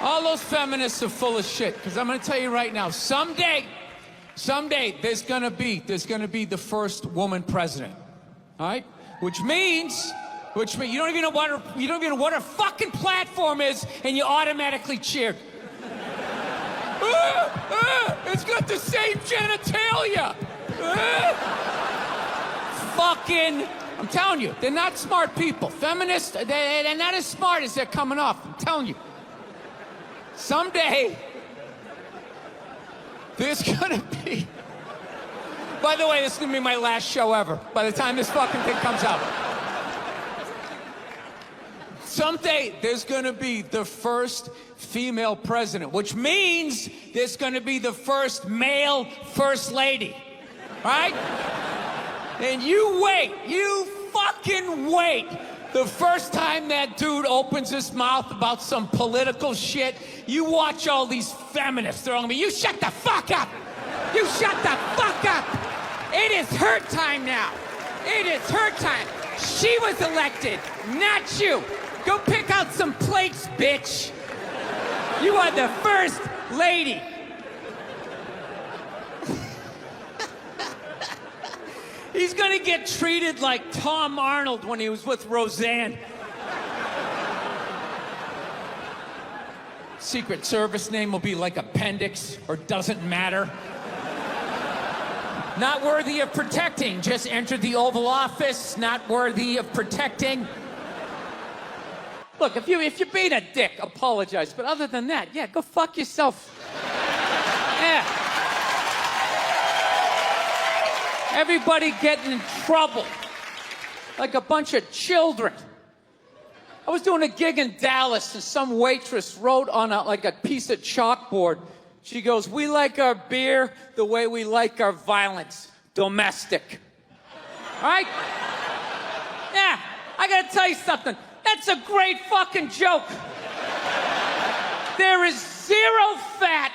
All those feminists are full of shit, because I'm going to tell you right now, someday, there's going to be the first woman president, all right? Which means you don't even know what her fucking platform is, and you automatically cheer. It's got the same genitalia. Fucking, I'm telling you, they're not smart people. Feminists, they're not as smart as they're coming off. I'm telling you. Someday, there's gonna be... By the way, this is gonna be my last show ever, by the time this fucking thing comes out. Someday, there's gonna be the first female president, which means there's gonna be the first male first lady, right? And you wait, you fucking wait. The first time that dude opens his mouth about some political shit, you watch all these feminists throwing me, you shut the fuck up! You shut the fuck up! It is her time now. It is her time. She was elected, not you. Go pick out some plates, bitch. You are the first lady. He's gonna get treated like Tom Arnold when he was with Roseanne. Secret Service name will be like Appendix or Doesn't Matter. Not worthy of protecting. Just entered the Oval Office. Not worthy of protecting. Look, if you're being a dick, apologize. But other than that, yeah, go fuck yourself. Yeah. Everybody getting in trouble. Like a bunch of children. I was doing a gig in Dallas and some waitress wrote on a piece of chalkboard. She goes, "We like our beer the way we like our violence. Domestic." All right? Yeah, I gotta tell you something. That's a great fucking joke. There is zero fat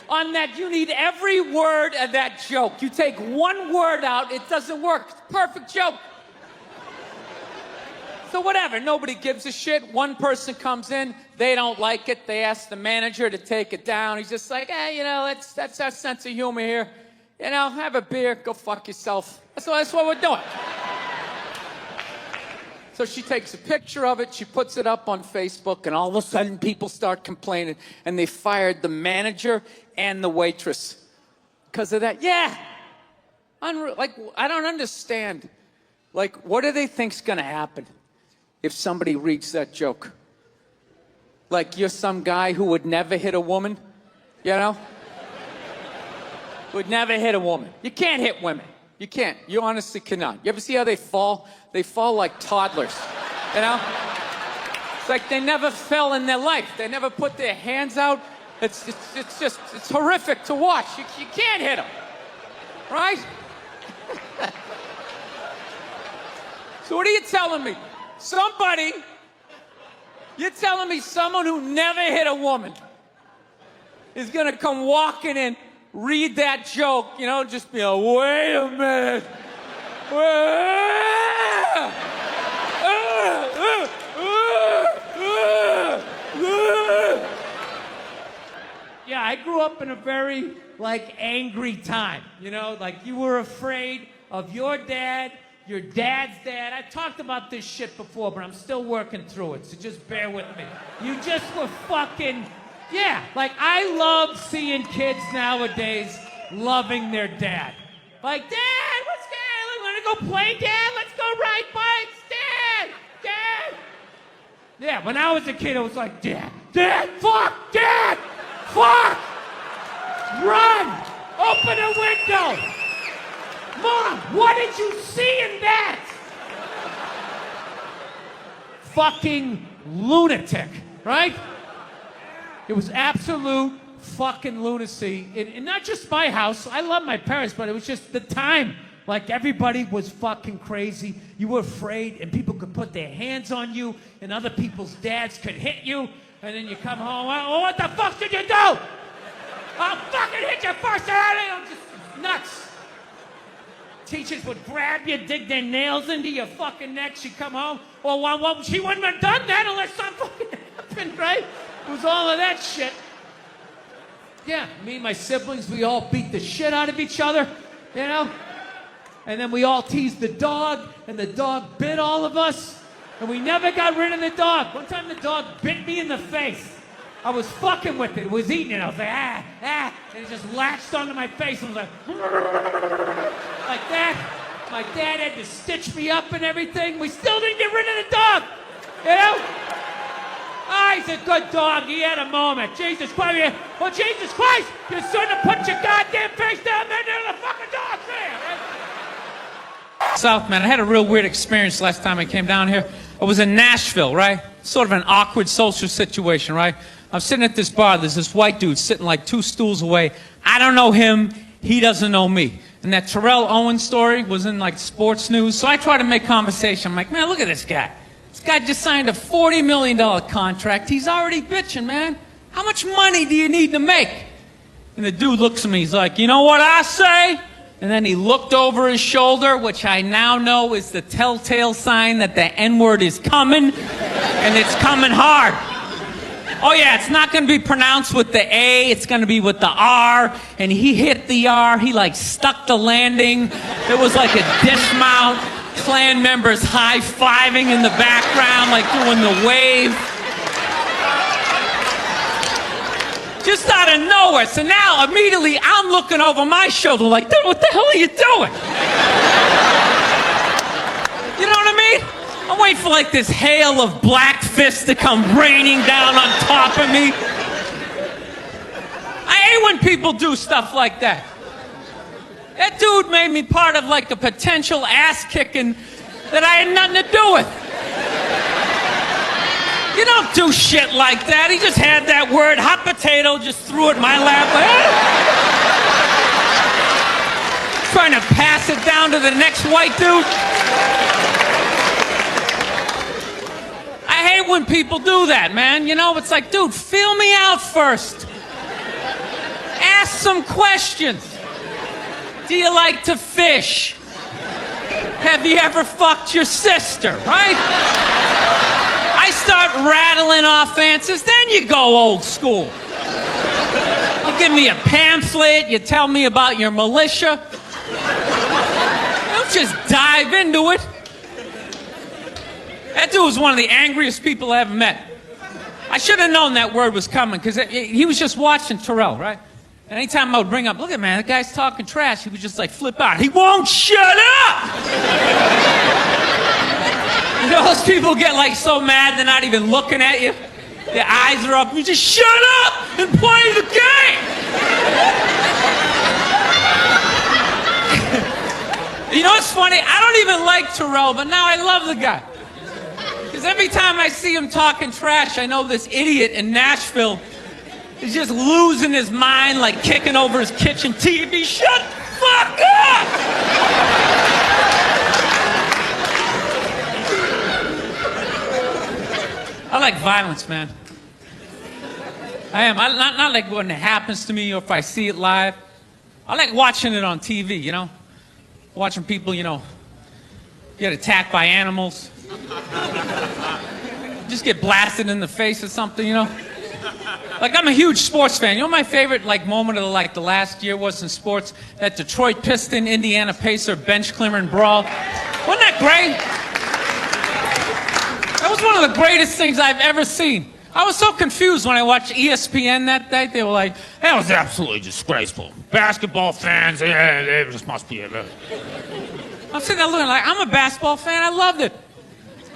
on that. You need every word of that joke. You take one word out, it doesn't work. It's a perfect joke. So whatever, nobody gives a shit. One person comes in, they don't like it. They ask the manager to take it down. He's just like, hey, that's our sense of humor here. Have a beer, go fuck yourself. That's what we're doing. So she takes a picture of it, she puts it up on Facebook, and all of a sudden people start complaining, and they fired the manager and the waitress because of that. Yeah. I don't understand. What do they think's gonna happen if somebody reads that joke? You're some guy who would never hit a woman, Would never hit a woman. You can't hit women. You can't. You honestly cannot. You ever see how they fall? They fall like toddlers, It's like they never fell in their life. They never put their hands out. It's horrific to watch. You can't hit them, right? So what are you telling me? You're telling me someone who never hit a woman is gonna come walking in, read that joke, just be like, wait a minute. Yeah, I grew up in a very, angry time, you were afraid of your dad's dad. I talked about this shit before, but I'm still working through it, so just bear with me. You just were fucking... Yeah, I love seeing kids nowadays loving their dad. Dad, what's Dad? Want to go play, Dad? Let's go ride bikes, Dad! Yeah, when I was a kid, it was like, Dad, fuck, Dad, fuck! Run! Open a window! Mom, what did you see in that? Fucking lunatic, right? It was absolute fucking lunacy. And not just my house. I love my parents, but it was just the time. Everybody was fucking crazy. You were afraid, and people could put their hands on you, and other people's dads could hit you, and then you come home, oh, what the fuck did you do? I'll fucking hit you first. I'm just nuts. Teachers would grab you, dig their nails into your fucking neck. She'd come home. Well, she wouldn't have done that unless something fucking happened, right? It was all of that shit. Yeah, me and my siblings, we all beat the shit out of each other, you know? And then we all teased the dog, and the dog bit all of us, and we never got rid of the dog. One time the dog bit me in the face. I was fucking with it. It was eating it. I was like, ah, ah. And it just latched onto my face and was like that. My dad had to stitch me up and everything. We still didn't get rid of the dog. You know? Ah, he's a good dog. He had a moment. Jesus Christ. Well, Jesus Christ, you shouldn't have put your goddamn face down there near the fucking dog there. Right? South, man, I had a real weird experience last time I came down here. I was in Nashville, right? Sort of an awkward social situation, right? I'm sitting at this bar. There's this white dude sitting like 2 stools away. I don't know him. He doesn't know me. And that Terrell Owens story was in like sports news. So I try to make conversation. I'm like, man, look at this guy. This guy just signed a $40 million contract. He's already bitching, man. How much money do you need to make? And the dude looks at me. He's like, you know what I say? And then he looked over his shoulder, which I now know is the telltale sign that the N-word is coming, and it's coming hard. Oh yeah, it's not going to be pronounced with the A, it's going to be with the R, and he hit the R, he like stuck the landing. It was like a dismount, Klan members high-fiving in the background, like doing the wave. Just out of nowhere. So now, immediately, I'm looking over my shoulder like, dude, what the hell are you doing? You know what I mean? I'm waiting for like this hail of black fists to come raining down on top of me. I hate when people do stuff like that. That dude made me part of like a potential ass kicking that I had nothing to do with. You don't do shit like that. He just had that word, hot potato, just threw it in my lap. Trying to pass it down to the next white dude. I hate when people do that, man. You know, it's like, dude, feel me out first. Ask some questions. Do you like to fish? Have you ever fucked your sister, right? I start rattling off answers, then you go old school. You give me a pamphlet, you tell me about your militia. Don't just dive into it. That dude was one of the angriest people I ever met. I should have known that word was coming, because he was just watching Terrell, right? And anytime I would bring up, look at man, that guy's talking trash, he would just like flip out. He won't shut up! You know, those people get like so mad they're not even looking at you. Their eyes are up. You just shut up and play the game. You know what's funny? I don't even like Terrell, but now I love the guy. Because every time I see him talking trash, I know this idiot in Nashville is just losing his mind, like kicking over his kitchen TV. Shut the fuck up! I like violence, man. I am. Not like when it happens to me or if I see it live. I like watching it on TV, you know? Watching people, you know, get attacked by animals. Just get blasted in the face or something, you know? Like, I'm a huge sports fan. You know my favorite, like, moment of, like, the last year was in sports? That Detroit Piston, Indiana Pacer, bench clearing brawl. Wasn't that great? That was one of the greatest things I've ever seen. I was so confused when I watched ESPN that day. They were like, that was absolutely disgraceful. Basketball fans, it just must be. I'm sitting there looking like, I'm a basketball fan. I loved it.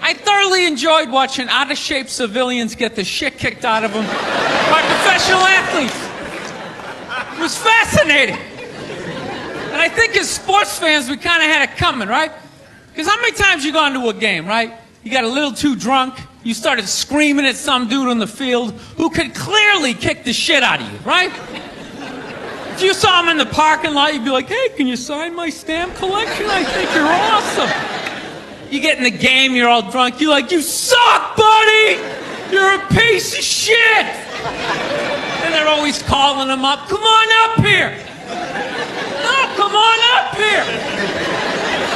I thoroughly enjoyed watching out-of-shape civilians get the shit kicked out of them by professional athletes. It was fascinating. And I think as sports fans, we kind of had it coming, right? Because how many times you go into a game, right? You got a little too drunk, you started screaming at some dude on the field who could clearly kick the shit out of you, right? If you saw him in the parking lot, you'd be like, hey, can you sign my stamp collection? I think you're awesome. You get in the game, you're all drunk, you're like, you suck, buddy! You're a piece of shit! And they're always calling him up, come on up here! No, come on up here!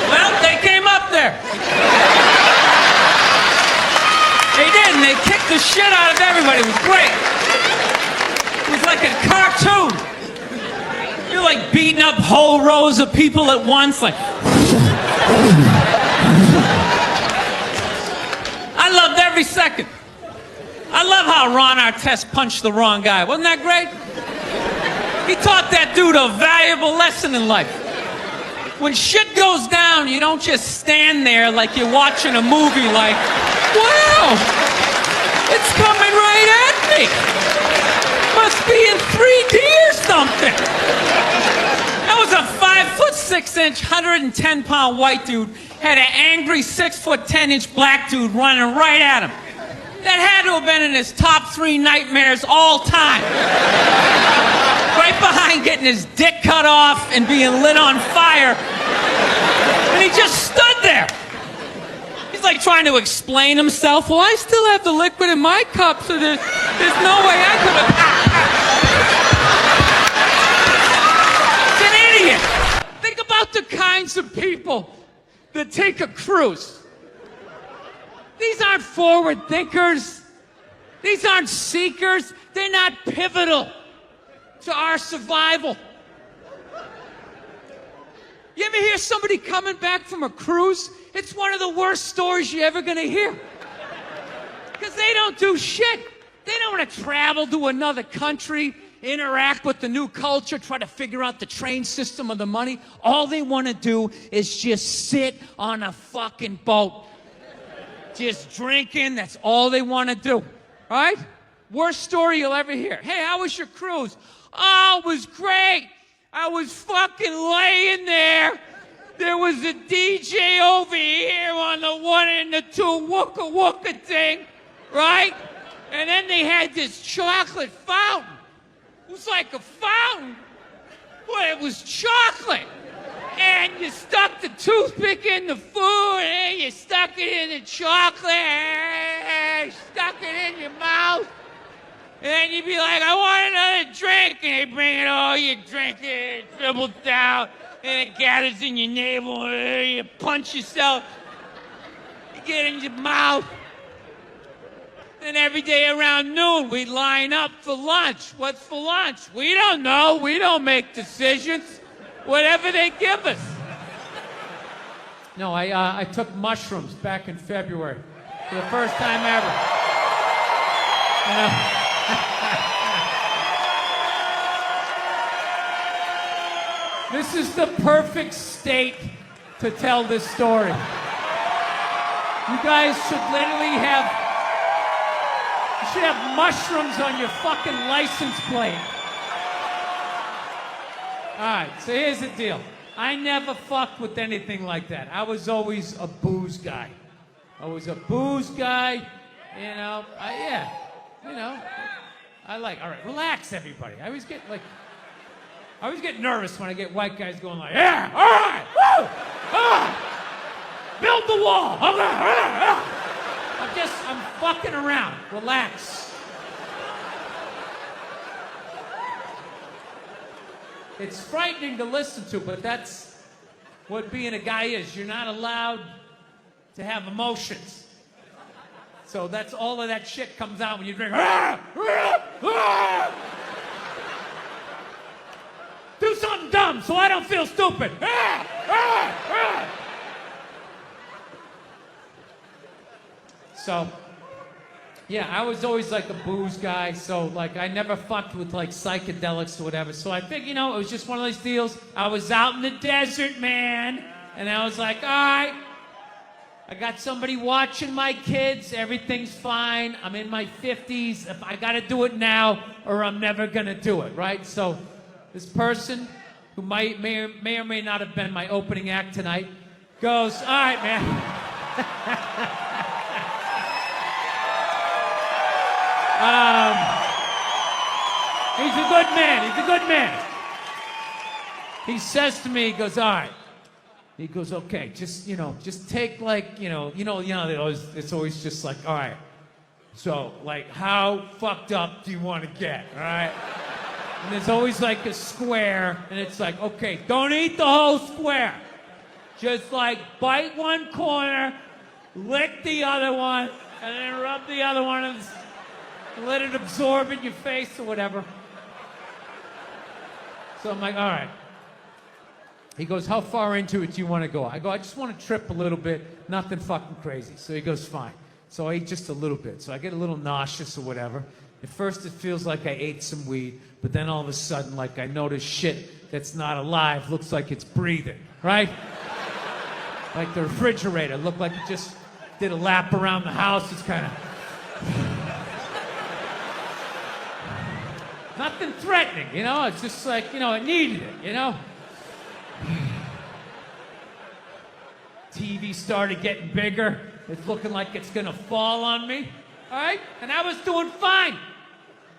Well, they came up there. They did, and they kicked the shit out of everybody. It was great. It was like a cartoon. You're like beating up whole rows of people at once, like. I loved every second. I love how Ron Artest punched the wrong guy. Wasn't that great? He taught that dude a valuable lesson in life. When shit goes down, you don't just stand there like you're watching a movie like, wow, it's coming right at me. Must be in 3D or something. That was a 5'6", 110-pound white dude, had an angry 6'10" black dude running right at him. That had to have been in his top 3 nightmares all time. Right behind getting his dick cut off and being lit on fire. And he just stood there. He's like trying to explain himself. Well, I still have the liquid in my cup, so there's no way I could have. He's an idiot. Think about the kinds of people that take a cruise. These aren't forward thinkers. These aren't seekers. They're not pivotal to our survival. You ever hear somebody coming back from a cruise? It's one of the worst stories you're ever gonna hear. Because they don't do shit. They don't want to travel to another country, interact with the new culture, try to figure out the train system or the money. All they want to do is just sit on a fucking boat. Just drinking, that's all they want to do, right? Worst story you'll ever hear. Hey, how was your cruise? Oh, it was great. I was fucking laying there. There was a DJ over here on the 1 and the 2 wooka wooka thing, right? And then they had this chocolate fountain. It was like a fountain, but it was chocolate. And you stuck the toothpick in the food, and you stuck it in the chocolate, and you stuck it in your mouth. And then you'd be like, I want another drink. And they bring it all, you drink it, it dribbles down, and it gathers in your navel, and you punch yourself. You get it in your mouth. And every day around noon, we'd line up for lunch. What's for lunch? We don't know. We don't make decisions. Whatever they give us. No, I took mushrooms back in February for the first time ever. You know? This is the perfect state to tell this story. You guys should literally you should have mushrooms on your fucking license plate. All right, so here's the deal. I never fucked with anything like that. I was always a booze guy. I was a booze guy, you know. All right, relax, everybody. I always get nervous when I get white guys going like, yeah, all right, woo, build the wall. Okay. I'm fucking around. Relax. It's frightening to listen to, but that's what being a guy is. You're not allowed to have emotions. So that's all of that shit comes out when you drink. Do something dumb so I don't feel stupid. So, yeah, I was always like a booze guy, so like I never fucked with like psychedelics or whatever. So I think, it was just one of those deals. I was out in the desert, man, and I was like, all right, I got somebody watching my kids, everything's fine. I'm in my 50s. If I gotta do it now or I'm never gonna do it, right? So this person who may or may not have been my opening act tonight goes, all right, man. He's a good man. He says to me, he goes, all right. He goes, okay, just take like, it's always just like, all right. So, like, how fucked up do you want to get, all right? And there's always like a square, and it's like, okay, don't eat the whole square. Just like bite one corner, lick the other one, and then rub the other one and let it absorb in your face or whatever. So I'm like, all right. He goes, how far into it do you want to go? I go, I just want to trip a little bit, nothing fucking crazy. So he goes, fine. So I eat just a little bit. So I get a little nauseous or whatever. At first it feels like I ate some weed, but then all of a sudden, like I notice shit that's not alive looks like it's breathing, right? Like the refrigerator looked like it just did a lap around the house. It's kind of... Nothing threatening, you know? It's just like, you know, it needed it, you know? TV started getting bigger. It's looking like it's gonna fall on me, all right? And I was doing fine.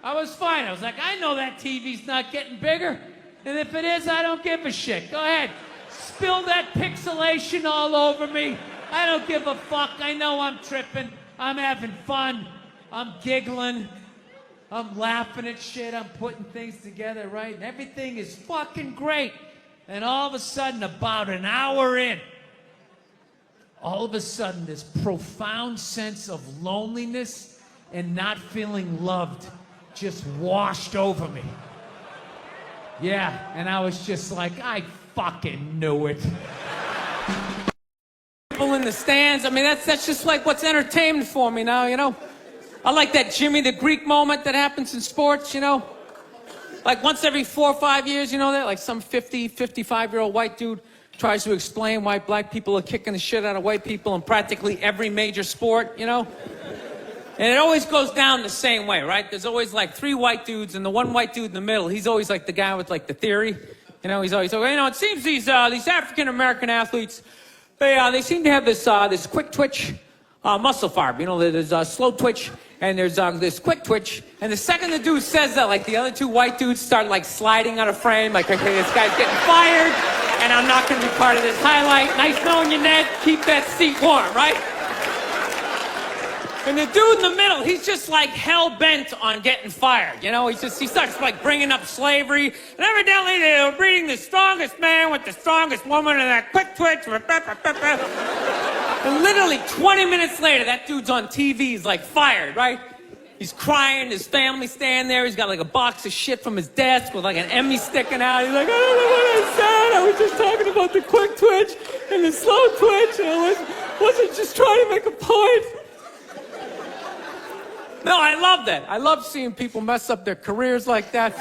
I was fine. I was like, I know that TV's not getting bigger. And if it is, I don't give a shit. Go ahead. Spill that pixelation all over me. I don't give a fuck. I know I'm tripping. I'm having fun. I'm giggling. I'm laughing at shit. I'm putting things together, right? And everything is fucking great. And all of a sudden, about an hour in, all of a sudden, this profound sense of loneliness and not feeling loved just washed over me. Yeah, and I was just like, I fucking knew it. People in the stands, I mean, that's just like what's entertainment for me now, you know? I like that Jimmy the Greek moment that happens in sports, you know? Like once every 4 or 5 years, you know that? Like some 50, 55-year-old white dude tries to explain why black people are kicking the shit out of white people in practically every major sport, you know? And it always goes down the same way, right? There's always like 3 white dudes, and the one white dude in the middle, he's always like the guy with like the theory. You know, he's always like, you know, it seems these African-American athletes, they seem to have this quick twitch muscle fiber. You know, there's slow twitch, and there's this quick twitch. And the second the dude says that, like the other 2 white dudes start like sliding out of frame, like, okay, this guy's getting fired, and I'm not going to be part of this highlight. Nice knowing you, Ned. Keep that seat warm, right? And the dude in the middle, he's just like hell-bent on getting fired, you know? He starts like bringing up slavery. And evidently they were breeding the strongest man with the strongest woman and that quick twitch. And literally 20 minutes later, that dude's on TV, he's like fired, right? He's crying, his family's standing there. He's got like a box of shit from his desk with like an Emmy sticking out. He's like, I don't know what I said. I was just talking about the quick twitch and the slow twitch. And I wasn't just trying to make a point. No, I love that. I love seeing people mess up their careers like that.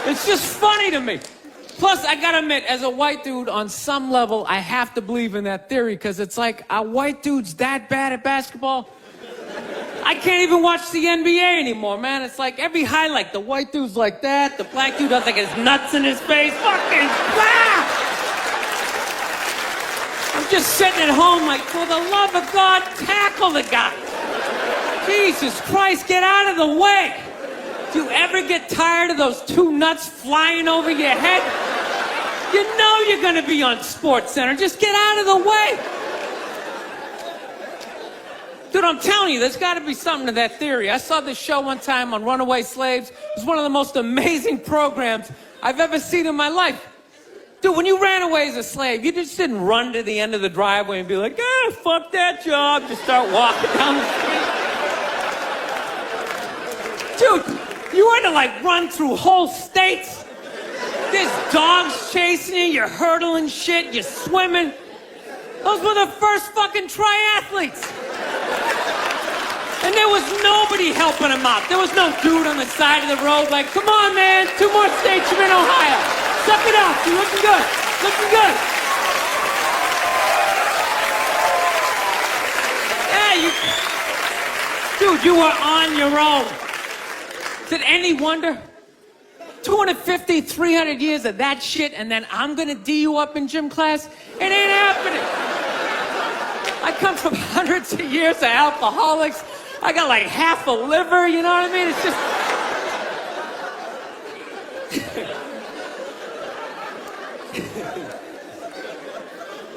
It's just funny to me. Plus, I gotta admit, as a white dude, on some level, I have to believe in that theory, because it's like, are white dudes that bad at basketball? I can't even watch the NBA anymore, man. It's like every highlight, the white dude's like that, the black dude has like his nuts in his face. Fucking ah! I'm just sitting at home like, for the love of God, tackle the guy. Jesus Christ, get out of the way. Do you ever get tired of those 2 nuts flying over your head? You know you're going to be on SportsCenter. Just get out of the way. Dude, I'm telling you, there's got to be something to that theory. I saw this show one time on runaway slaves. It was one of the most amazing programs I've ever seen in my life. Dude, when you ran away as a slave, you just didn't run to the end of the driveway and be like, fuck that job. Just start walking down the street. Dude, you had to like run through whole states. There's dogs chasing you, you're hurdling shit, you're swimming. Those were the first fucking triathletes. And there was nobody helping them out. There was no dude on the side of the road like, come on, man, 2 more states, you're in Ohio. Suck it up, you're looking good, looking good. Yeah, dude, you were on your own. Is it any wonder? 250, 300 years of that shit, and then I'm gonna D you up in gym class? It ain't happening. I come from hundreds of years of alcoholics. I got like half a liver, you know what I mean? It's just...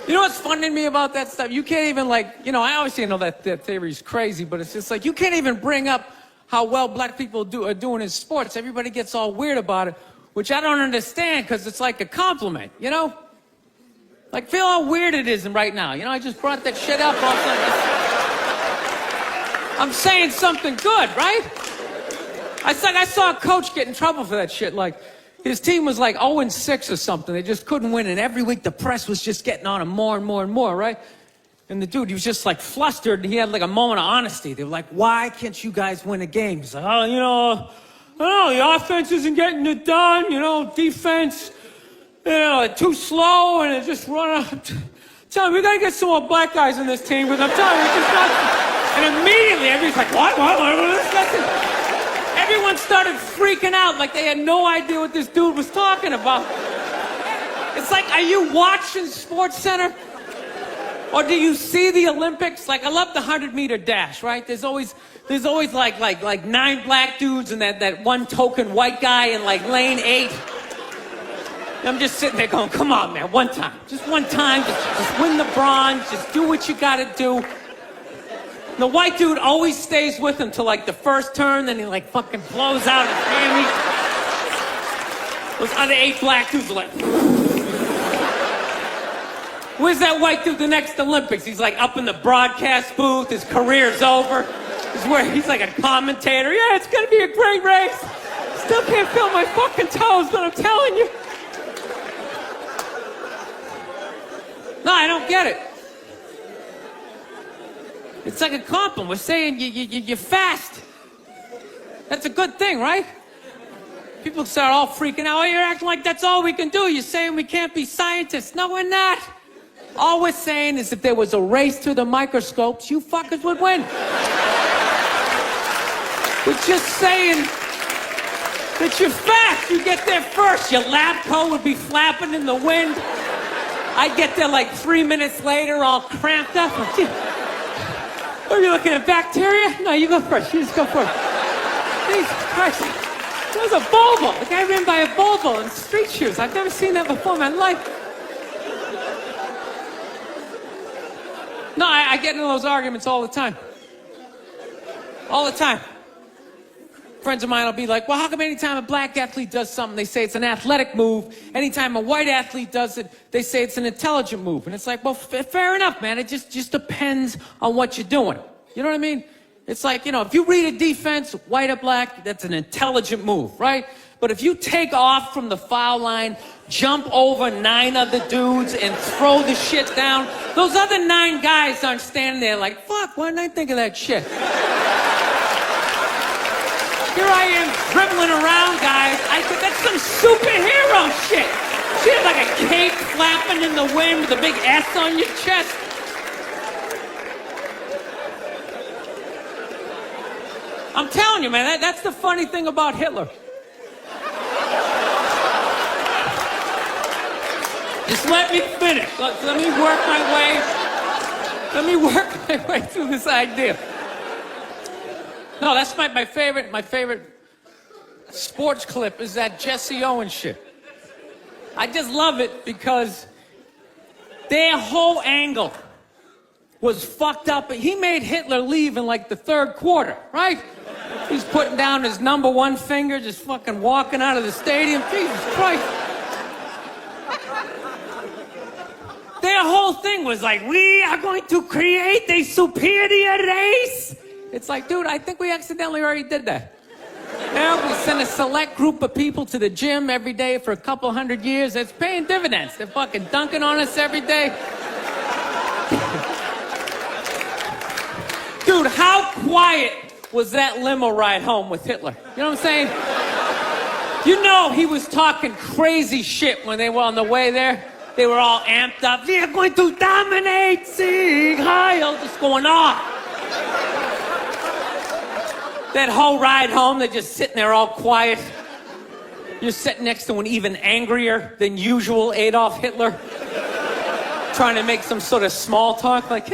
You know what's funny to me about that stuff? You can't even like, you know, I obviously know that theory's crazy, but it's just like, you can't even bring up how well black people are doing in sports. Everybody gets all weird about it, which I don't understand, because it's like a compliment, you know? Like, feel how weird it is right now. You know, I just brought that shit up all of a sudden. I'm saying something good, right? I saw a coach get in trouble for that shit. Like, his team was like 0-6 or something. They just couldn't win, and every week the press was just getting on him more and more and more, right? And the dude, he was just like flustered, and he had like a moment of honesty. They were like, why can't you guys win a game? He's like, oh, I don't know, the offense isn't getting it done, defense, too slow, and it just run out. Tell me, we gotta get some more black guys on this team, because I'm telling you, it's just not. And immediately, everybody's like, what? Everyone started freaking out like they had no idea what this dude was talking about. It's like, are you watching Sports Center? Or do you see the Olympics? Like, I love the 100-meter dash, right? There's always like 9 black dudes and that one token white guy in like lane 8. And I'm just sitting there going, come on, man, one time. Just one time, just win the bronze, just do what you gotta do. The white dude always stays with him till like the first turn, then he like fucking blows out his hammy. Those other 8 black dudes are like, where's that white dude the next Olympics? He's like up in the broadcast booth, his career's over. He's like a commentator. Yeah, it's gonna be a great race. Still can't feel my fucking toes, but I'm telling you. No, I don't get it. It's like a compliment. We're saying you're fast. That's a good thing, right? People start all freaking out. Oh, you're acting like that's all we can do. You're saying we can't be scientists. No, we're not. All we're saying is if there was a race to the microscopes, you fuckers would win. We're just saying that you're fast. You get there first. Your lab coat would be flapping in the wind. I'd get there like 3 minutes later, all cramped up. Are you looking at bacteria? No, you go first. You just go first. Jesus Christ. That was a Volvo. The guy ran by a Volvo in street shoes. I've never seen that before in my life. No, I get into those arguments all the time. All the time. Friends of mine will be like, well, how come anytime a black athlete does something, they say it's an athletic move? Anytime a white athlete does it, they say it's an intelligent move. And it's like, well, fair enough, man. It just depends on what you're doing. You know what I mean? It's like, if you read a defense, white or black, that's an intelligent move, right? But if you take off from the foul line, jump over 9 other dudes, and throw the shit down, those other 9 guys aren't standing there like, fuck, why didn't I think of that shit? Here I am dribbling around, guys. That's some superhero shit. She had like a cape flapping in the wind with a big S on your chest. I'm telling you, man, that's the funny thing about Hitler. Just let me finish. Let me work my way through this idea. No, that's my favorite sports clip is that Jesse Owens shit. I just love it because their whole angle was fucked up. He made Hitler leave in like the 3rd quarter, right? He's putting down his number 1 finger, just fucking walking out of the stadium. Jesus Christ. Their whole thing was like, we are going to create a superior race. It's like, dude, I think we accidentally already did that. We send a select group of people to the gym every day for a couple 100 years. It's paying dividends. They're fucking dunking on us every day. Dude, how quiet was that limo ride home with Hitler? You know what I'm saying? He was talking crazy shit when they were on the way there. They were all amped up. We are going to dominate, Sieg Heil, just going off. That whole ride home, they're just sitting there all quiet. You're sitting next to an even angrier than usual Adolf Hitler, trying to make some sort of small talk, like,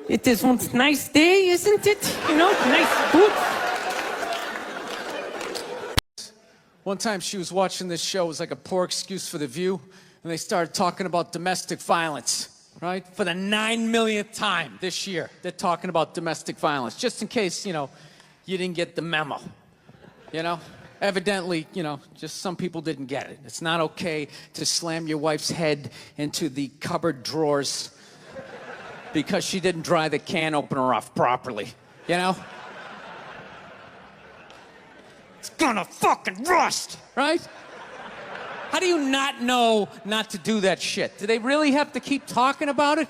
it is one nice day, isn't it? Nice boots. One time she was watching this show, it was like a poor excuse for The View, and they started talking about domestic violence. Right? For the 9 millionth time this year, they're talking about domestic violence. Just in case, you didn't get the memo. Evidently, just some people didn't get it. It's not okay to slam your wife's head into the cupboard drawers because she didn't dry the can opener off properly, you know? It's gonna fucking rust, right? How do you not know not to do that shit? Do they really have to keep talking about it?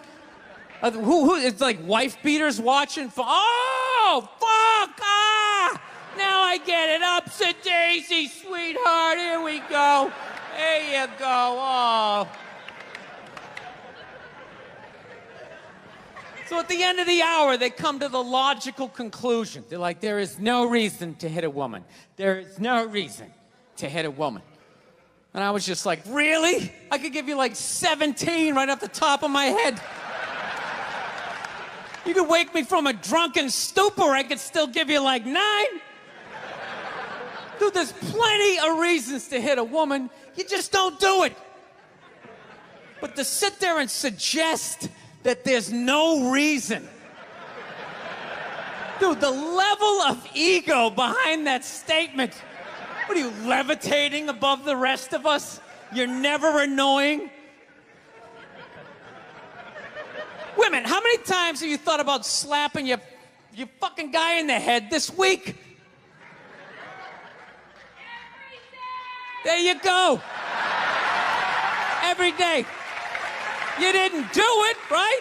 Who it's like wife beaters watching? Oh, fuck! Ah! Now I get it. Ups a daisy, sweetheart. Here we go. There you go. Oh. So at the end of the hour, they come to the logical conclusion. They're like, there is no reason to hit a woman. There is no reason to hit a woman. And I was just like, really? I could give you like 17 right off the top of my head. You could wake me from a drunken stupor, I could still give you like 9. Dude, there's plenty of reasons to hit a woman. You just don't do it. But to sit there and suggest that there's no reason. Dude, the level of ego behind that statement. What are you, levitating above the rest of us? You're never annoying? Women, how many times have you thought about slapping your fucking guy in the head this week? There you go. Every day. You didn't do it, right?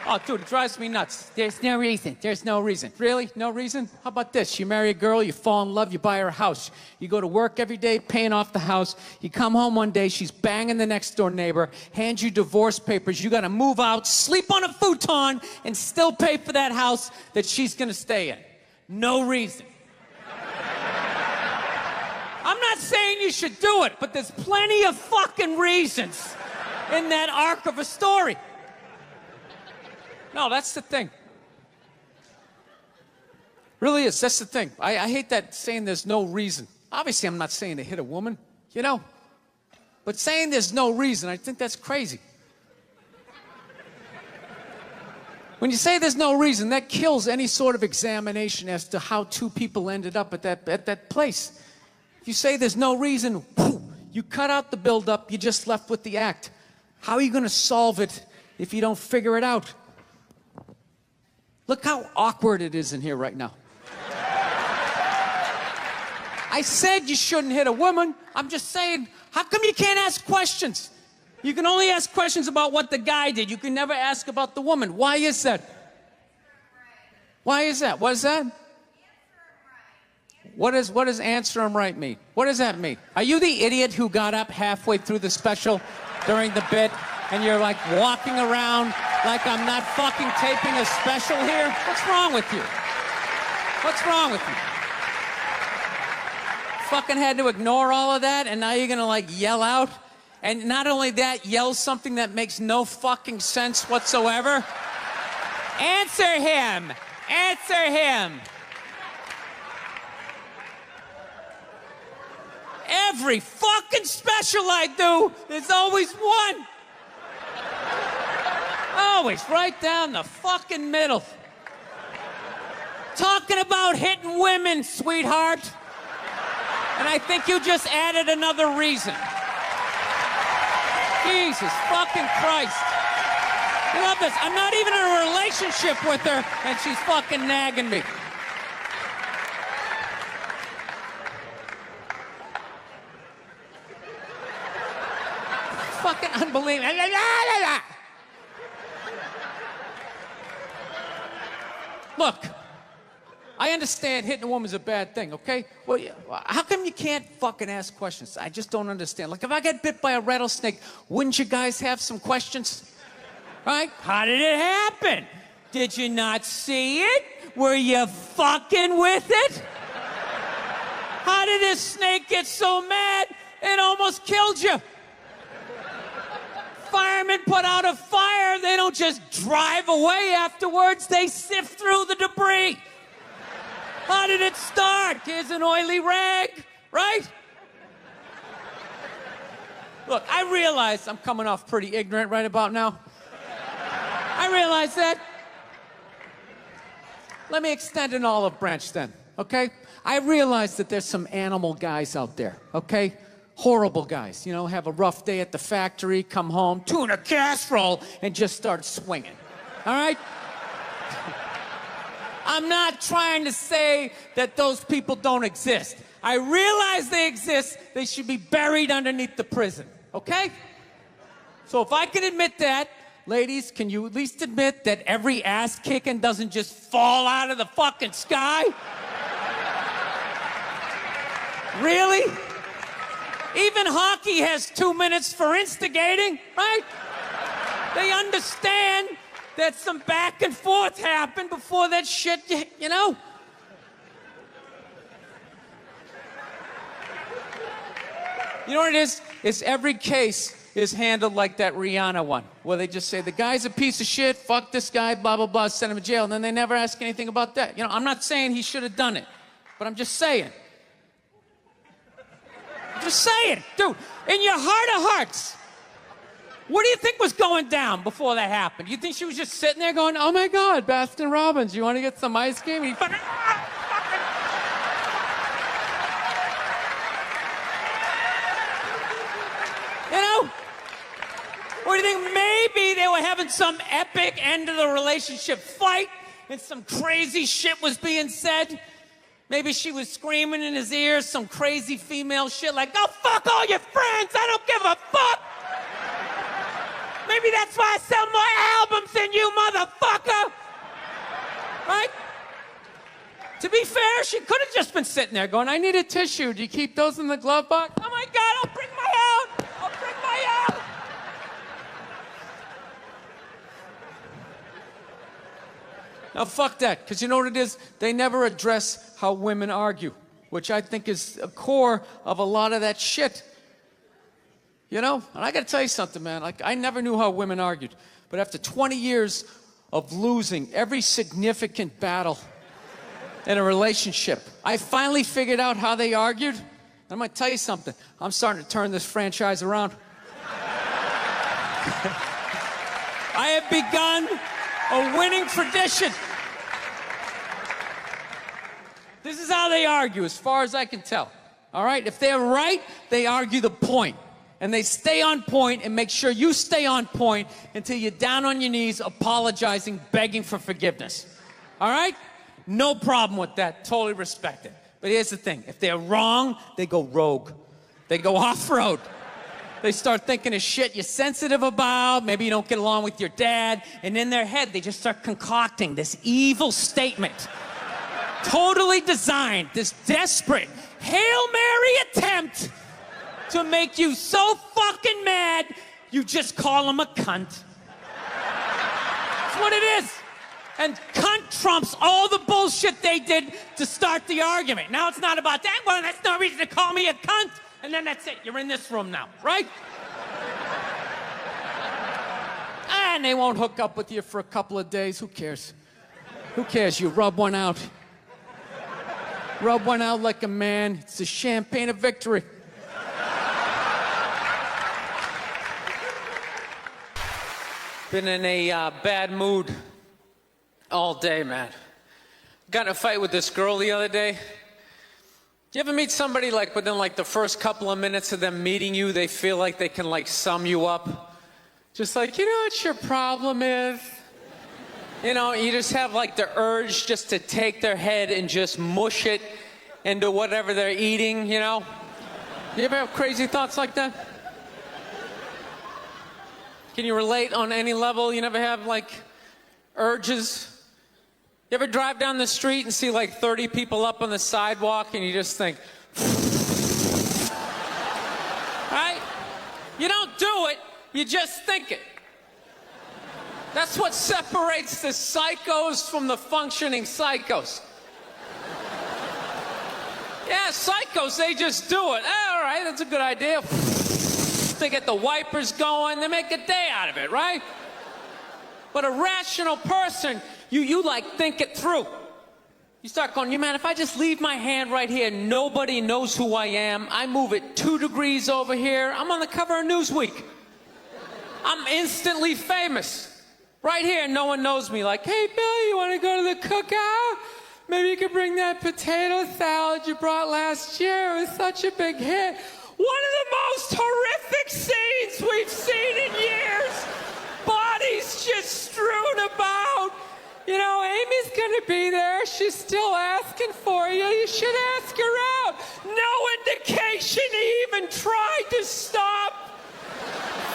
Oh, dude, it drives me nuts. There's no reason. There's no reason. Really? No reason? How about this? You marry a girl, you fall in love, you buy her a house. You go to work every day, paying off the house. You come home one day, she's banging the next door neighbor, hands you divorce papers. You got to move out, sleep on a futon, and still pay for that house that she's going to stay in. No reason. I'm not saying you should do it, but there's plenty of fucking reasons in that arc of a story. No, that's the thing. Really is. That's the thing. I hate that saying there's no reason. Obviously, I'm not saying to hit a woman, you know? But saying there's no reason, I think that's crazy. When you say there's no reason, that kills any sort of examination as to how two people ended up at that place. If you say there's no reason, you cut out the build-up, you're just left with the act. How are you going to solve it if you don't figure it out? Look how awkward it is in here right now. I said you shouldn't hit a woman. I'm just saying, how come you can't ask questions? You can only ask questions about what the guy did. You can never ask about the woman. Why is that? Why is that? What is that? What does answer him right mean? What does that mean? Are you the idiot who got up halfway through the special during the bit and you're like walking around like I'm not fucking taping a special here? What's wrong with you? What's wrong with you? Fucking had to ignore all of that and now you're gonna like yell out? And not only that, yell something that makes no fucking sense whatsoever? Answer him! Answer him! Every fucking special I do, there's always one. Always right down the fucking middle. Talking about hitting women, sweetheart. And I think you just added another reason. Jesus fucking Christ. I love this. I'm not even in a relationship with her, and she's fucking nagging me. Fucking unbelievable. Look, I understand hitting a woman's a bad thing, okay? Well, how come you can't fucking ask questions? I just don't understand. Like, if I get bit by a rattlesnake, wouldn't you guys have some questions? Right? How did it happen? Did you not see it? Were you fucking with it? How did this snake get so mad it almost killed you? Firemen put out a fire, they don't just drive away afterwards, they sift through the debris. How did it start? Here's an oily rag, right? Look, I realize I'm coming off pretty ignorant right about now. I realize that. Let me extend an olive branch then, okay? I realize that there's some animal guys out there, okay, Horrible guys, you know, have a rough day at the factory, come home, tuna casserole, and just start swinging. All right? I'm not trying to say that those people don't exist. I realize they exist. They should be buried underneath the prison, okay? So if I can admit that, ladies, can you at least admit that every ass kicking doesn't just fall out of the fucking sky? Really? Even hockey has 2 minutes for instigating, right? They understand that some back and forth happened before that shit, you know? You know what it is? It's every case is handled like that Rihanna one, where they just say, the guy's a piece of shit, fuck this guy, blah, blah, blah, send him to jail, and then they never ask anything about that. You know, I'm not saying he should have done it, but I'm just saying. I'm just saying, dude, in your heart of hearts, what do you think was going down before that happened? You think she was just sitting there going, oh my God, Baskin Robbins, you want to get some ice cream? And he fucking, you know? Or do you think maybe they were having some epic end of the relationship fight and some crazy shit was being said? Maybe she was screaming in his ears some crazy female shit like, go fuck all your friends, I don't give a fuck! Maybe that's why I sell more albums than you, motherfucker! Right? To be fair, she could have just been sitting there going, I need a tissue. Do you keep those in the glove box? Oh my God, I'll bring my out! I'll bring my out! Now, fuck that, because you know what it is? They never address how women argue, which I think is a core of a lot of that shit. You know? And I gotta tell you something, man. Like, I never knew how women argued. But after 20 years of losing every significant battle in a relationship, I finally figured out how they argued. I'm gonna tell you something. I'm starting to turn this franchise around. I have begun a winning tradition. This is how they argue, as far as I can tell. All right? If they're right, they argue the point. And they stay on point and make sure you stay on point until you're down on your knees, apologizing, begging for forgiveness. All right? No problem with that. Totally respect it. But here's the thing. If they're wrong, they go rogue. They go off-road. They start thinking of shit you're sensitive about. Maybe you don't get along with your dad. And in their head, they just start concocting this evil statement. Totally designed, this desperate Hail Mary attempt to make you so fucking mad, you just call him a cunt. That's what it is. And cunt trumps all the bullshit they did to start the argument. Now it's not about that. Well, that's no reason to call me a cunt. And then that's it. You're in this room now, right? And they won't hook up with you for a couple of days. Who cares? Who cares? You rub one out. Rub one out like a man. It's the champagne of victory. Been in a bad mood all day, man. Got in a fight with this girl the other day. You ever meet somebody like within like the first couple of minutes of them meeting you, they feel like they can like sum you up? Just like, you know what your problem is? You know, you just have like the urge just to take their head and just mush it into whatever they're eating, you know? You ever have crazy thoughts like that? Can you relate on any level? You never have like urges? You ever drive down the street and see like 30 people up on the sidewalk and you just think, right? You don't do it, you just think it. That's what separates the psychos from the functioning psychos. Yeah, psychos, they just do it. All right, that's a good idea. They get the wipers going, they make a day out of it, right? But a rational person, you like think it through. You start going, man, if I just leave my hand right here, nobody knows who I am. I move it 2 degrees over here. I'm on the cover of Newsweek. I'm instantly famous. Right here, no one knows me. Like, hey, Bill, you want to go to the cookout? Maybe you could bring that potato salad you brought last year. It was such a big hit. One of the most horrific scenes we've seen in years. Bodies just strewn about. You know, Amy's gonna be there. She's still asking for you. You should ask her out. No indication he even tried to stop.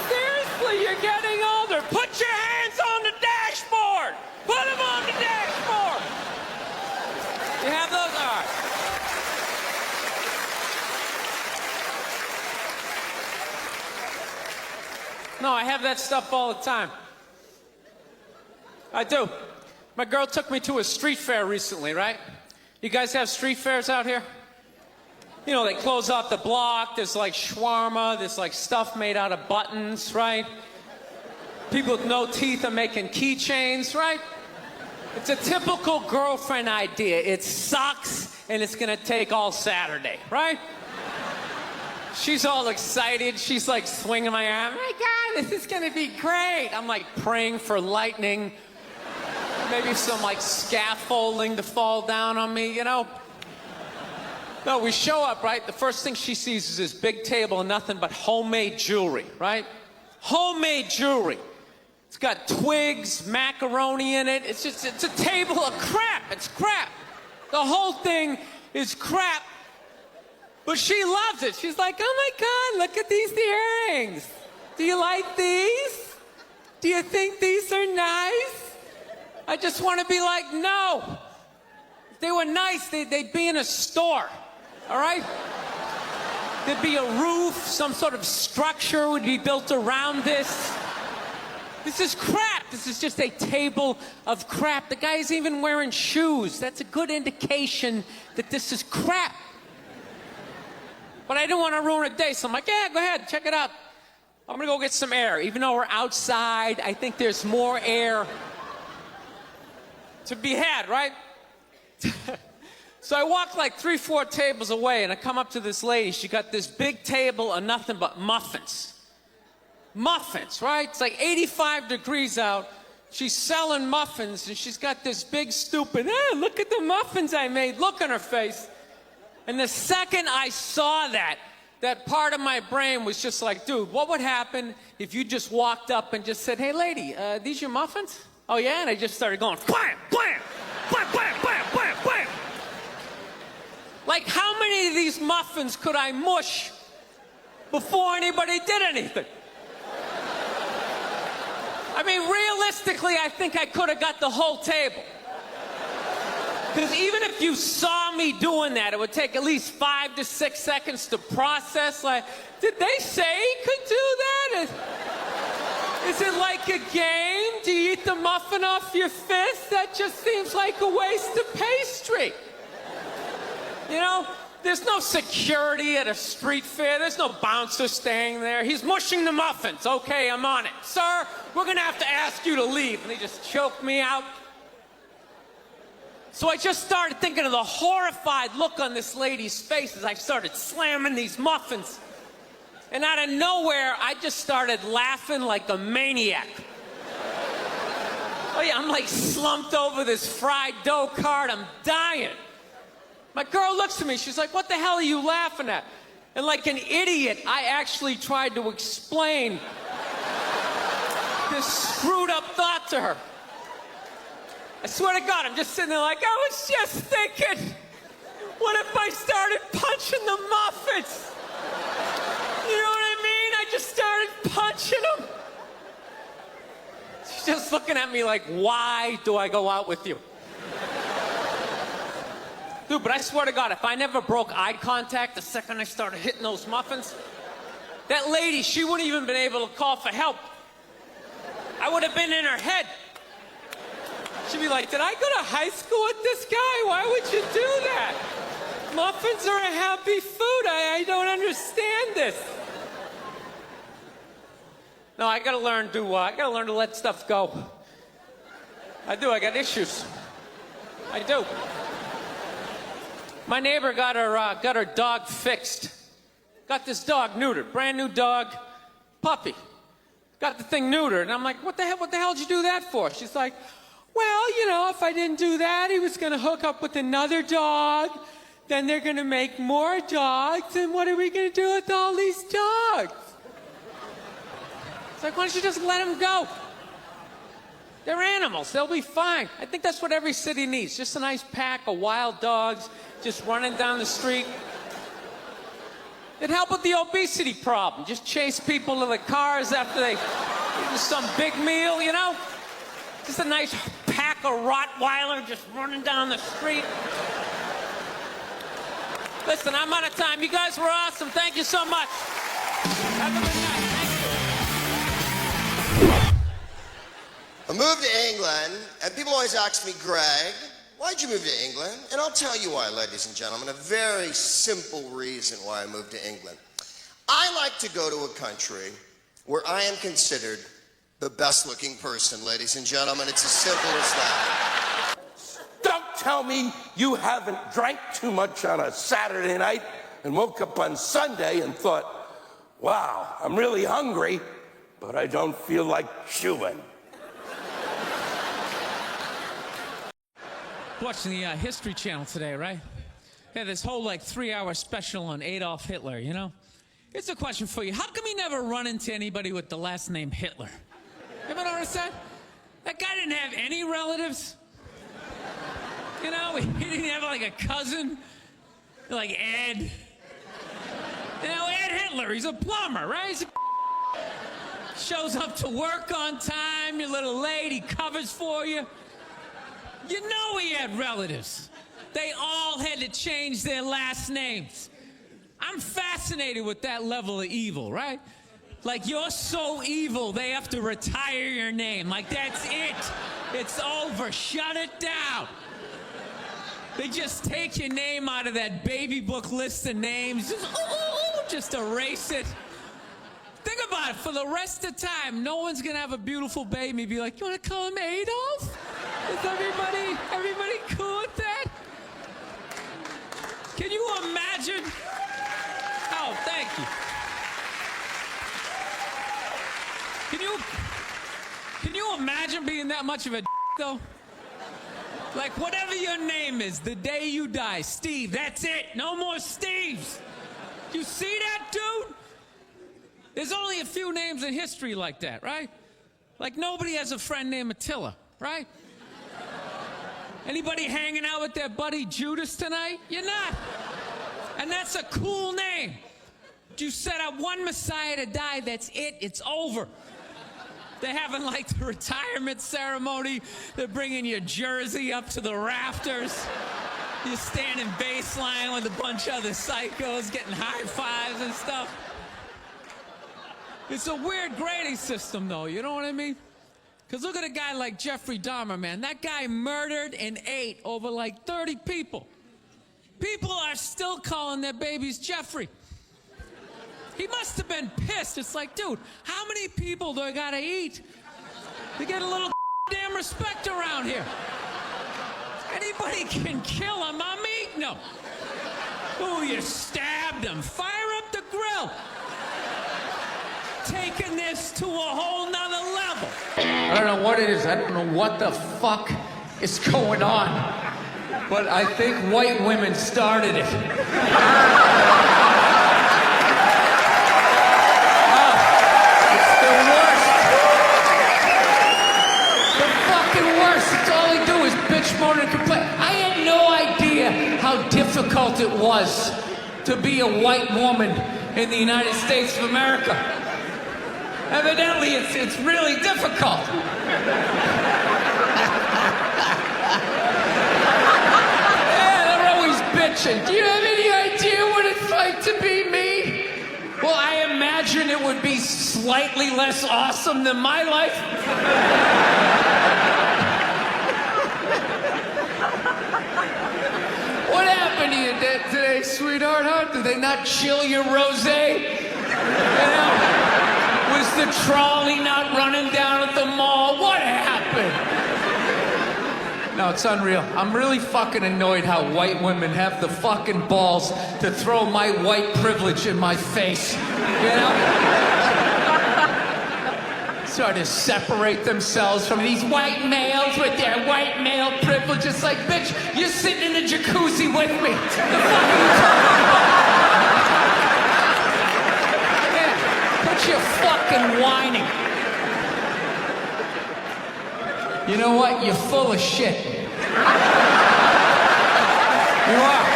Seriously, you're getting older. Put your hands on the dashboard. Put them on the dashboard. You have those? All right. No, I have that stuff all the time. I do. My girl took me to a street fair recently, right? You guys have street fairs out here? You know, they close off the block. There's like shawarma. There's like stuff made out of buttons, right? People with no teeth are making keychains, right? It's a typical girlfriend idea. It sucks, and it's gonna take all Saturday, right? She's all excited. She's like swinging my arm. Oh my God, this is gonna be great. I'm like praying for lightning. Maybe some like scaffolding to fall down on me, you know? No, we show up, right? The first thing she sees is this big table and nothing but homemade jewelry, right? Homemade jewelry. It's got twigs, macaroni in it. It's a table of crap. It's crap. The whole thing is crap. But she loves it. She's like, oh my God, look at these earrings. Do you like these? Do you think these are nice? I just want to be like, no. If they were nice, they'd be in a store, all right? There'd be a roof, some sort of structure would be built around this. This is crap. This is just a table of crap. The guy's even wearing shoes. That's a good indication that this is crap. But I didn't want to ruin a day, so I'm like, yeah, go ahead, check it out. I'm gonna go get some air. Even though we're outside, I think there's more air to be had, right? So I walk like 3-4 tables away, and I come up to this lady. She got this big table of nothing but muffins. Muffins, right? It's like 85 degrees out. She's selling muffins, and she's got this big, stupid, look at the muffins I made, look on her face. And the second I saw that part of my brain was just like, dude, what would happen if you just walked up and just said, hey, lady, these your muffins? Oh, yeah? And I just started going, blam, blam, blam, blam, blam, blam, blam. Like, how many of these muffins could I mush before anybody did anything? I mean, realistically, I think I could have got the whole table. Because even if you saw me doing that, it would take at least 5 to 6 seconds to process. Like, did they say he could do that? Is it like a game? Do you eat the muffin off your fist? That just seems like a waste of pastry. You know, there's no security at a street fair. There's no bouncer staying there. He's mushing the muffins. Okay, I'm on it. Sir, we're gonna have to ask you to leave. And they just choke me out. So I just started thinking of the horrified look on this lady's face as I started slamming these muffins. And out of nowhere, I just started laughing like a maniac. Oh yeah, I'm like slumped over this fried dough cart. I'm dying. My girl looks at me. She's like, what the hell are you laughing at? And like an idiot, I actually tried to explain this screwed up thought to her. I swear to God, I'm just sitting there like, I was just thinking, what if I started punching the muffins? You know what I mean? I just started punching them. She's just looking at me like, why do I go out with you? Dude, but I swear to God, if I never broke eye contact the second I started hitting those muffins, that lady, she wouldn't even been able to call for help. I would have been in her head. She'd be like, did I go to high school with this guy? Why would you do that? Muffins are a happy food. I don't understand this. No, I gotta learn to let stuff go. I do, I got issues. I do. My neighbor got her dog fixed. Got this dog neutered, brand new dog, puppy. Got the thing neutered, and I'm like, what the hell did you do that for? She's like, well, you know, if I didn't do that, he was gonna hook up with another dog. then they're gonna make more dogs, and what are we gonna do with all these dogs? It's like, why don't you just let them go? They're animals, they'll be fine. I think that's what every city needs, just a nice pack of wild dogs just running down the street. It'd help with the obesity problem. Just chase people to the cars after they eat some big meal, you know? Just a nice pack of Rottweiler just running down the street. Listen, I'm out of time. You guys were awesome. Thank you so much. Have a good night. Thank you. I moved to England, and people always ask me, Greg, why'd you move to England? And I'll tell you why, ladies and gentlemen. A very simple reason why I moved to England. I like to go to a country where I am considered the best-looking person, ladies and gentlemen. It's as simple as that. Don't tell me you haven't drank too much on a Saturday night and woke up on Sunday and thought, wow, I'm really hungry, but I don't feel like chewing. Watching the History Channel today, right? Yeah, this whole like 3-hour special on Adolf Hitler, you know? Here's a question for you. How come you never run into anybody with the last name Hitler? You ever notice that? That guy didn't have any relatives. You know, he didn't have like a cousin, like Ed. You know, Ed Hitler, he's a plumber, right? He's shows up to work on time, you're a little late, he covers for you. You know he had relatives. They all had to change their last names. I'm fascinated with that level of evil, right? Like, you're so evil, they have to retire your name. Like, that's it. It's over. Shut it down. They just take your name out of that baby book list of names. Just erase it. Think about it. For the rest of the time, no one's going to have a beautiful baby and be like, you want to call him Adolf? Is everybody cool with that? Can you imagine? Oh, thank you. Can you imagine being that much of a though? Like, whatever your name is, the day you die, Steve, that's it. No more Steves. You see that, dude? There's only a few names in history like that, right? Like, nobody has a friend named Attila, right? Anybody hanging out with their buddy Judas tonight? You're not. And that's a cool name. You set up one Messiah to die, that's it, it's over. They're having like the retirement ceremony. They're bringing your jersey up to the rafters. You're standing baseline with a bunch of other psychos getting high fives and stuff. It's a weird grading system though, you know what I mean? Because look at a guy like Jeffrey Dahmer, man. That guy murdered and ate over like 30 people. People are still calling their babies Jeffrey. He must have been pissed. It's like, dude, how many people do I gotta eat to get a little damn respect around here? Anybody can kill him, I'm eating him. Ooh, you stabbed him. Fire up the grill. Taking this to a whole nother level. I don't know what it is. I don't know what the fuck is going on. But I think white women started it. It's the worst. The fucking worst. It's all they do is bitch, moan, and complain. I had no idea how difficult it was to be a white woman in the United States of America. Evidently, it's really difficult. Yeah, they're always bitching. Do you have any idea what it's like to be me? Well, I imagine it would be slightly less awesome than my life. What happened to you today, sweetheart? Huh? Did they not chill your rosé? You know? Was the trolley not running down at the mall? What happened? No, it's unreal. I'm really fucking annoyed how white women have the fucking balls to throw my white privilege in my face. You know? It's sort of separate themselves from these white males with their white male privilege. It's like, bitch, you're sitting in the jacuzzi with me. The fuck are you talking about? Yeah, quit your fucking whining. You know what? You're full of shit. You are.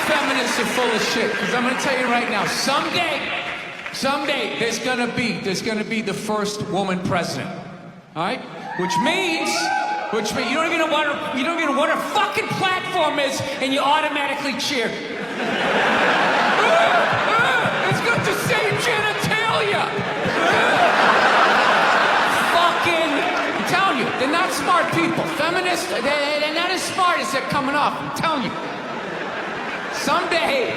Feminists are full of shit, because I'm going to tell you right now, someday, there's going to be the first woman president, all right? Which means you don't even know what her fucking platform is, and you automatically cheer. It's got the same genitalia. I'm telling you, they're not smart people. Feminists, they're not as smart as they're coming off. I'm telling you. Someday,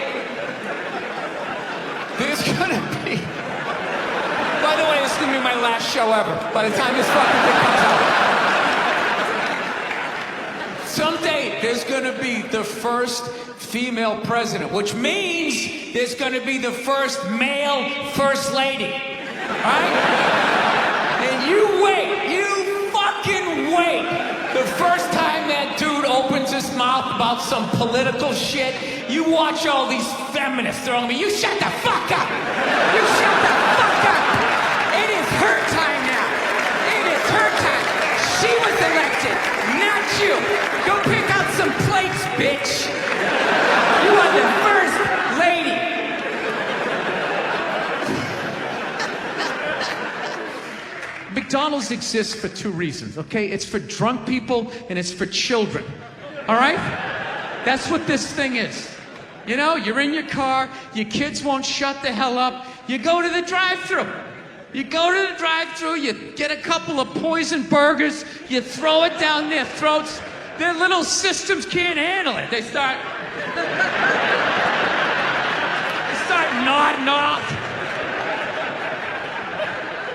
there's gonna be... By the way, this is gonna be my last show ever, by the time this fucking thing comes out. Someday, there's gonna be the first female president, which means there's gonna be the first male first lady. Right? And you wait, you fucking wait. The first time that dude opens his mouth about some political shit, you watch all these feminists throwing me, you shut the fuck up! You shut the fuck up! It is her time now! It is her time! She was elected, not you! Go pick out some plates, bitch! You are the first lady! McDonald's exists for two reasons, okay? It's for drunk people and it's for children, all right? That's what this thing is. You know, you're in your car, your kids won't shut the hell up, you go to the drive-thru. You go to the drive-thru, you get a couple of poison burgers, you throw it down their throats, their little systems can't handle it. They start nodding off.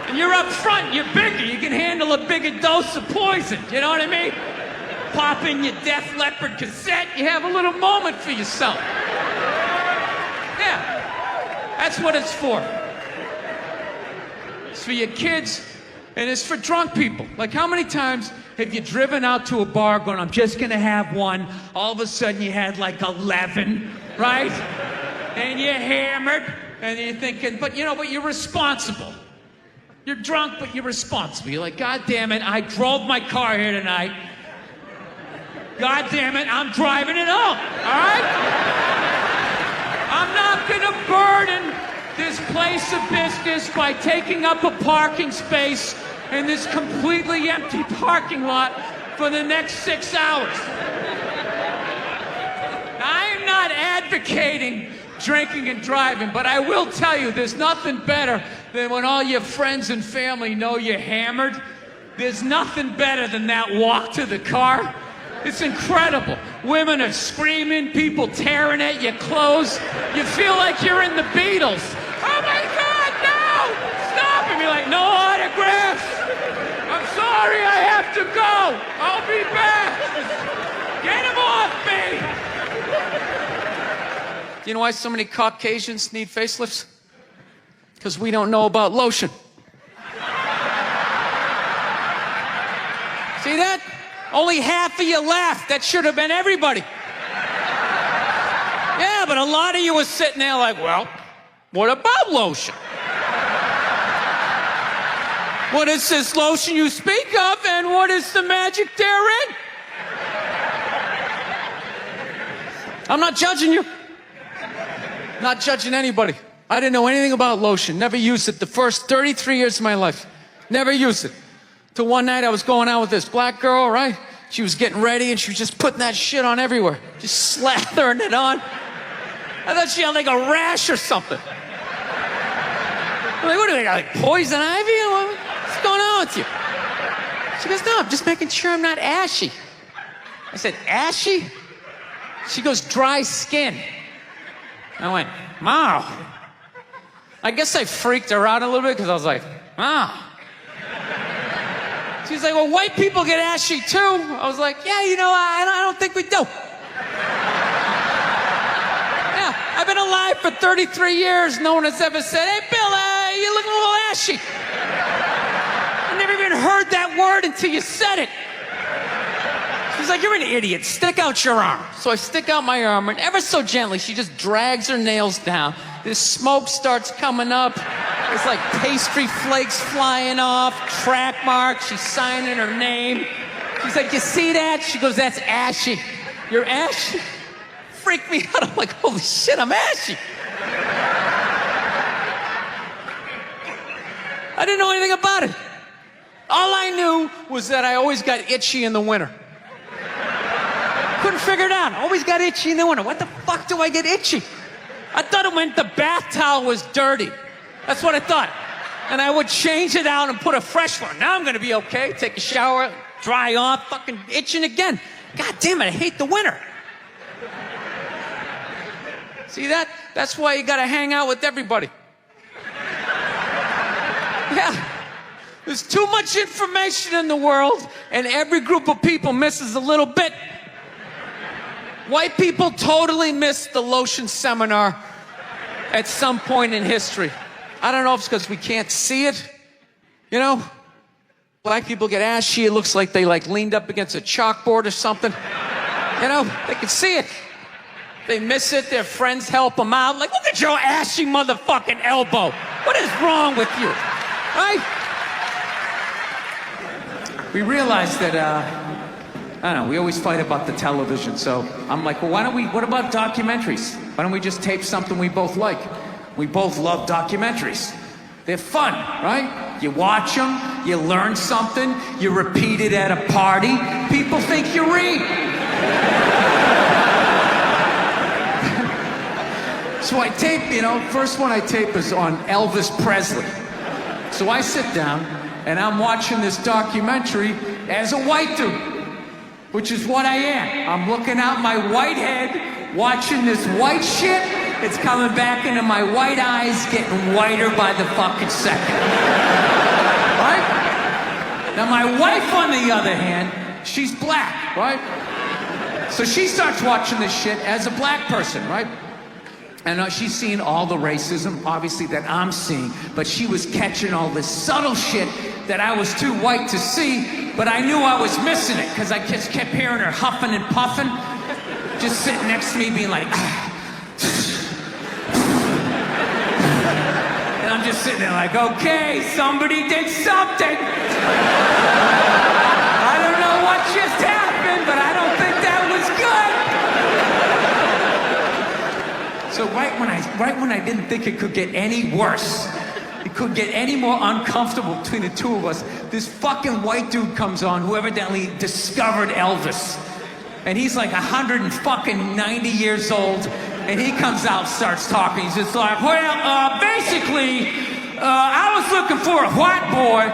And you're up front, you're bigger, you can handle a bigger dose of poison, you know what I mean? Pop in your Def Leppard cassette, you have a little moment for yourself. Yeah, that's what it's for. It's for your kids, and it's for drunk people. Like, how many times have you driven out to a bar going, I'm just gonna have one, all of a sudden you had like 11, right? And you're hammered, and you're thinking, but you're responsible. You're drunk, but you're responsible. You're like, God damn it, I drove my car here tonight. God damn it, I'm driving it home, all right? I'm not gonna burden this place of business by taking up a parking space in this completely empty parking lot for the next 6 hours. I am not advocating drinking and driving, but I will tell you, there's nothing better than when all your friends and family know you're hammered. There's nothing better than that walk to the car. It's incredible. Women are screaming, people tearing at your clothes. You feel like you're in the Beatles. Oh my God, no! Stop! And you're like, no autographs! I'm sorry, I have to go! I'll be back! Get him off me! Do you know why so many Caucasians need facelifts? Because we don't know about lotion. See that? Only half of you laughed. That should have been everybody. Yeah, but a lot of you were sitting there like, well, what about lotion? What is this lotion you speak of, and what is the magic therein? I'm not judging you. Not judging anybody. I didn't know anything about lotion. Never used it the first 33 years of my life. Never used it. Till one night I was going out with this black girl, right? She was getting ready and she was just putting that shit on everywhere. Just slathering it on. I thought she had like a rash or something. I'm like, what do they got, like poison ivy? What's going on with you? She goes, no, I'm just making sure I'm not ashy. I said, ashy? She goes, dry skin. I went, wow. I guess I freaked her out a little bit because I was like, wow. She's like, well, white people get ashy too. I was like, yeah, I don't think we do. Yeah, I alive for 33 years. No one has ever said, hey, Bill, you look a little ashy. I never even heard that word until you said it. She's like, you're an idiot. Stick out your arm. So I stick out my arm, and ever so gently, she just drags her nails down. This smoke starts coming up. There's like pastry flakes flying off, track marks. She's signing her name. She's like, you see that? She goes, that's ashy. You're ashy? Freaked me out. I'm like, holy shit, I'm ashy. I didn't know anything about it. All I knew was that I always got itchy in the winter. Couldn't figure it out. Always got itchy in the winter. What the fuck do I get itchy? I thought it meant the bath towel was dirty. That's what I thought. And I would change it out and put a fresh one. Now I'm gonna be okay. Take a shower, dry off, fucking itching again. God damn it, I hate the winter. See that? That's why you gotta hang out with everybody. Yeah. There's too much information in the world, and every group of people misses a little bit. White people totally missed the Lotion seminar at some point in history. I don't know if it's because we can't see it. You know? Black people get ashy, it looks like they leaned up against a chalkboard or something. You know? They can see it. They miss it, their friends help them out. Like, look at your ashy motherfucking elbow. What is wrong with you? Right? We realized that, I don't know, we always fight about the television, so I'm like, well, what about documentaries? Why don't we just tape something we both like? We both love documentaries. They're fun, right? You watch them, you learn something, you repeat it at a party, people think you read. So I tape, first one I tape is on Elvis Presley. So I sit down and I'm watching this documentary as a white dude, which is what I am. I'm looking out my white head, watching this white shit. It's coming back into my white eyes, getting whiter by the fucking second. Right? Now my wife, on the other hand, she's black, right? So she starts watching this shit as a black person, right? And she's seeing all the racism, obviously, that I'm seeing, but she was catching all this subtle shit that I was too white to see, but I knew I was missing it, because I just kept hearing her huffing and puffing, just sitting next to me being like, and I'm just sitting there like, okay, somebody did something. I don't know what just happened, but I don't think that was good. So right when I didn't think it could get any worse, it could get any more uncomfortable between the two of us, this fucking white dude comes on who evidently discovered Elvis. And he's like 190 years old, and he comes out, starts talking. He's just like, well, basically, I was looking for a white boy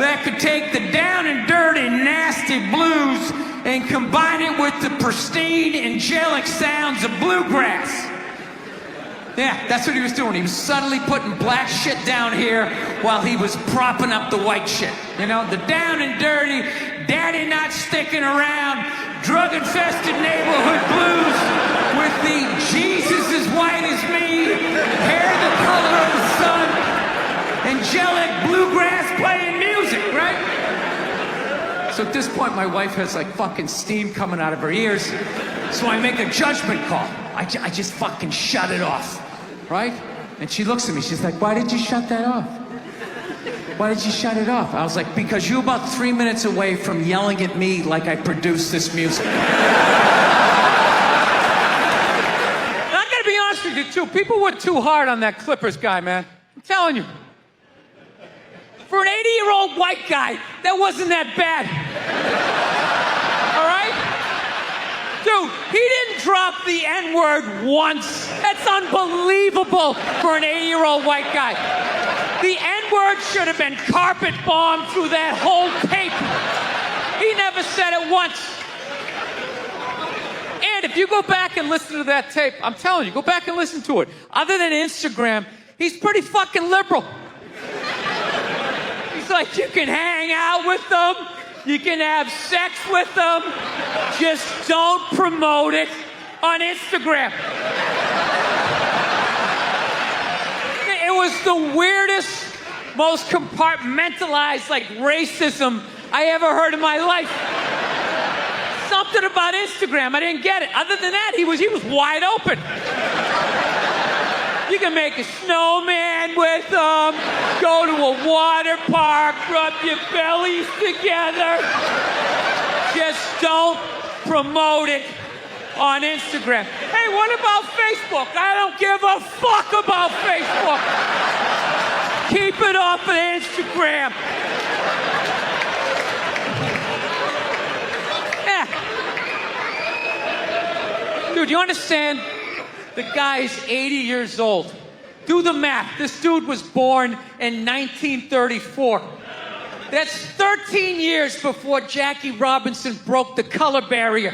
that could take the down and dirty, nasty blues and combine it with the pristine, angelic sounds of bluegrass. Yeah, that's what he was doing. He was subtly putting black shit down here while he was propping up the white shit. You know, the down and dirty, daddy not sticking around, drug-infested neighborhood blues with the Jesus as white as me, hair the color of the sun, angelic bluegrass playing music, right? So at this point, my wife has like fucking steam coming out of her ears. So I make a judgment call. I just fucking shut it off, right? And she looks at me, she's like, why did you shut that off? Why did you shut it off? I was like, because you're about 3 minutes away from yelling at me like I produced this music. And I'm gonna be honest with you too, people went too hard on that Clippers guy, man. I'm telling you. For an 80-year-old white guy, that wasn't that bad. All right? Dude, he didn't drop the N-word once. That's unbelievable for an 80-year-old white guy. The N-word should have been carpet bombed through that whole tape. He never said it once. And if you go back and listen to that tape, I'm telling you, go back and listen to it. Other than Instagram, he's pretty fucking liberal. He's like, you can hang out with them. You can have sex with them. Just don't promote it on Instagram. was the weirdest, most compartmentalized, like, racism I ever heard in my life. Something about Instagram, I didn't get it. Other than that, he was wide open. You can make a snowman with them, go to a water park, rub your bellies together. Just don't promote it on Instagram. Hey, what about Facebook? I don't give a fuck about Facebook. Keep it off of Instagram. Yeah. Dude, you understand? The guy's 80 years old. Do the math. This dude was born in 1934. That's 13 years before Jackie Robinson broke the color barrier.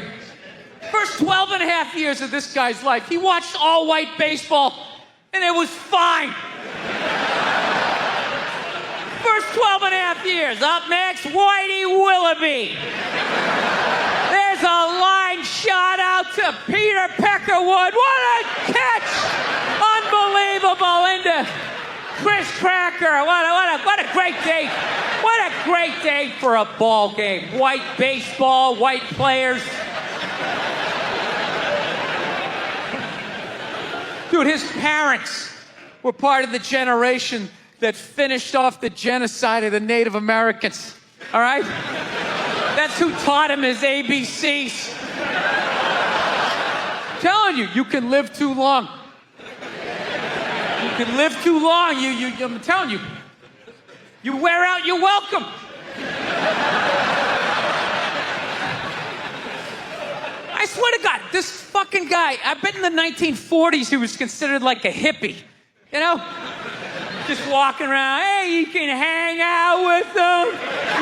First 12 and a half years of this guy's life, he watched all-white baseball, and it was fine. First 12 and a half years. Up next, Whitey Willoughby. There's a line shot out to Peter Peckerwood. What a catch! Unbelievable into Chris Cracker. What a great day. What a great day for a ball game. White baseball, white players. Dude, his parents were part of the generation that finished off the genocide of the Native Americans. All right? That's who taught him his ABCs. I'm telling you, you can live too long. You can live too long. I'm telling you. You wear out your welcome. I swear to God, this fucking guy, I bet in the 1940s he was considered like a hippie. You know? Just walking around, hey, you can hang out with them.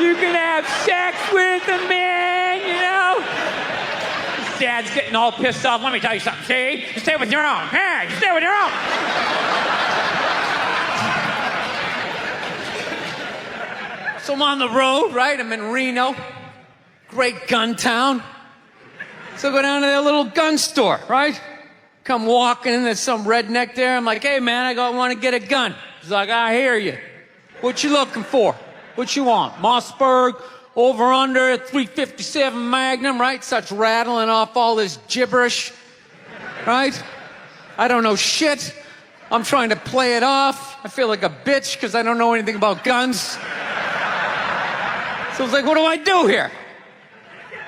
You can have sex with them, man, you know? His dad's getting all pissed off. Let me tell you something, see? You stay with your own. Hey, you stay with your own. So I'm on the road, right? I'm in Reno. Great gun town. So I go down to their little gun store, right? Come walking in, there's some redneck there. I'm like, hey, man, I want to get a gun. He's like, I hear you. What you looking for? What you want? Mossberg, over under, 357 Magnum, right? Starts rattling off all this gibberish, right? I don't know shit. I'm trying to play it off. I feel like a bitch because I don't know anything about guns. So I was like, what do I do here?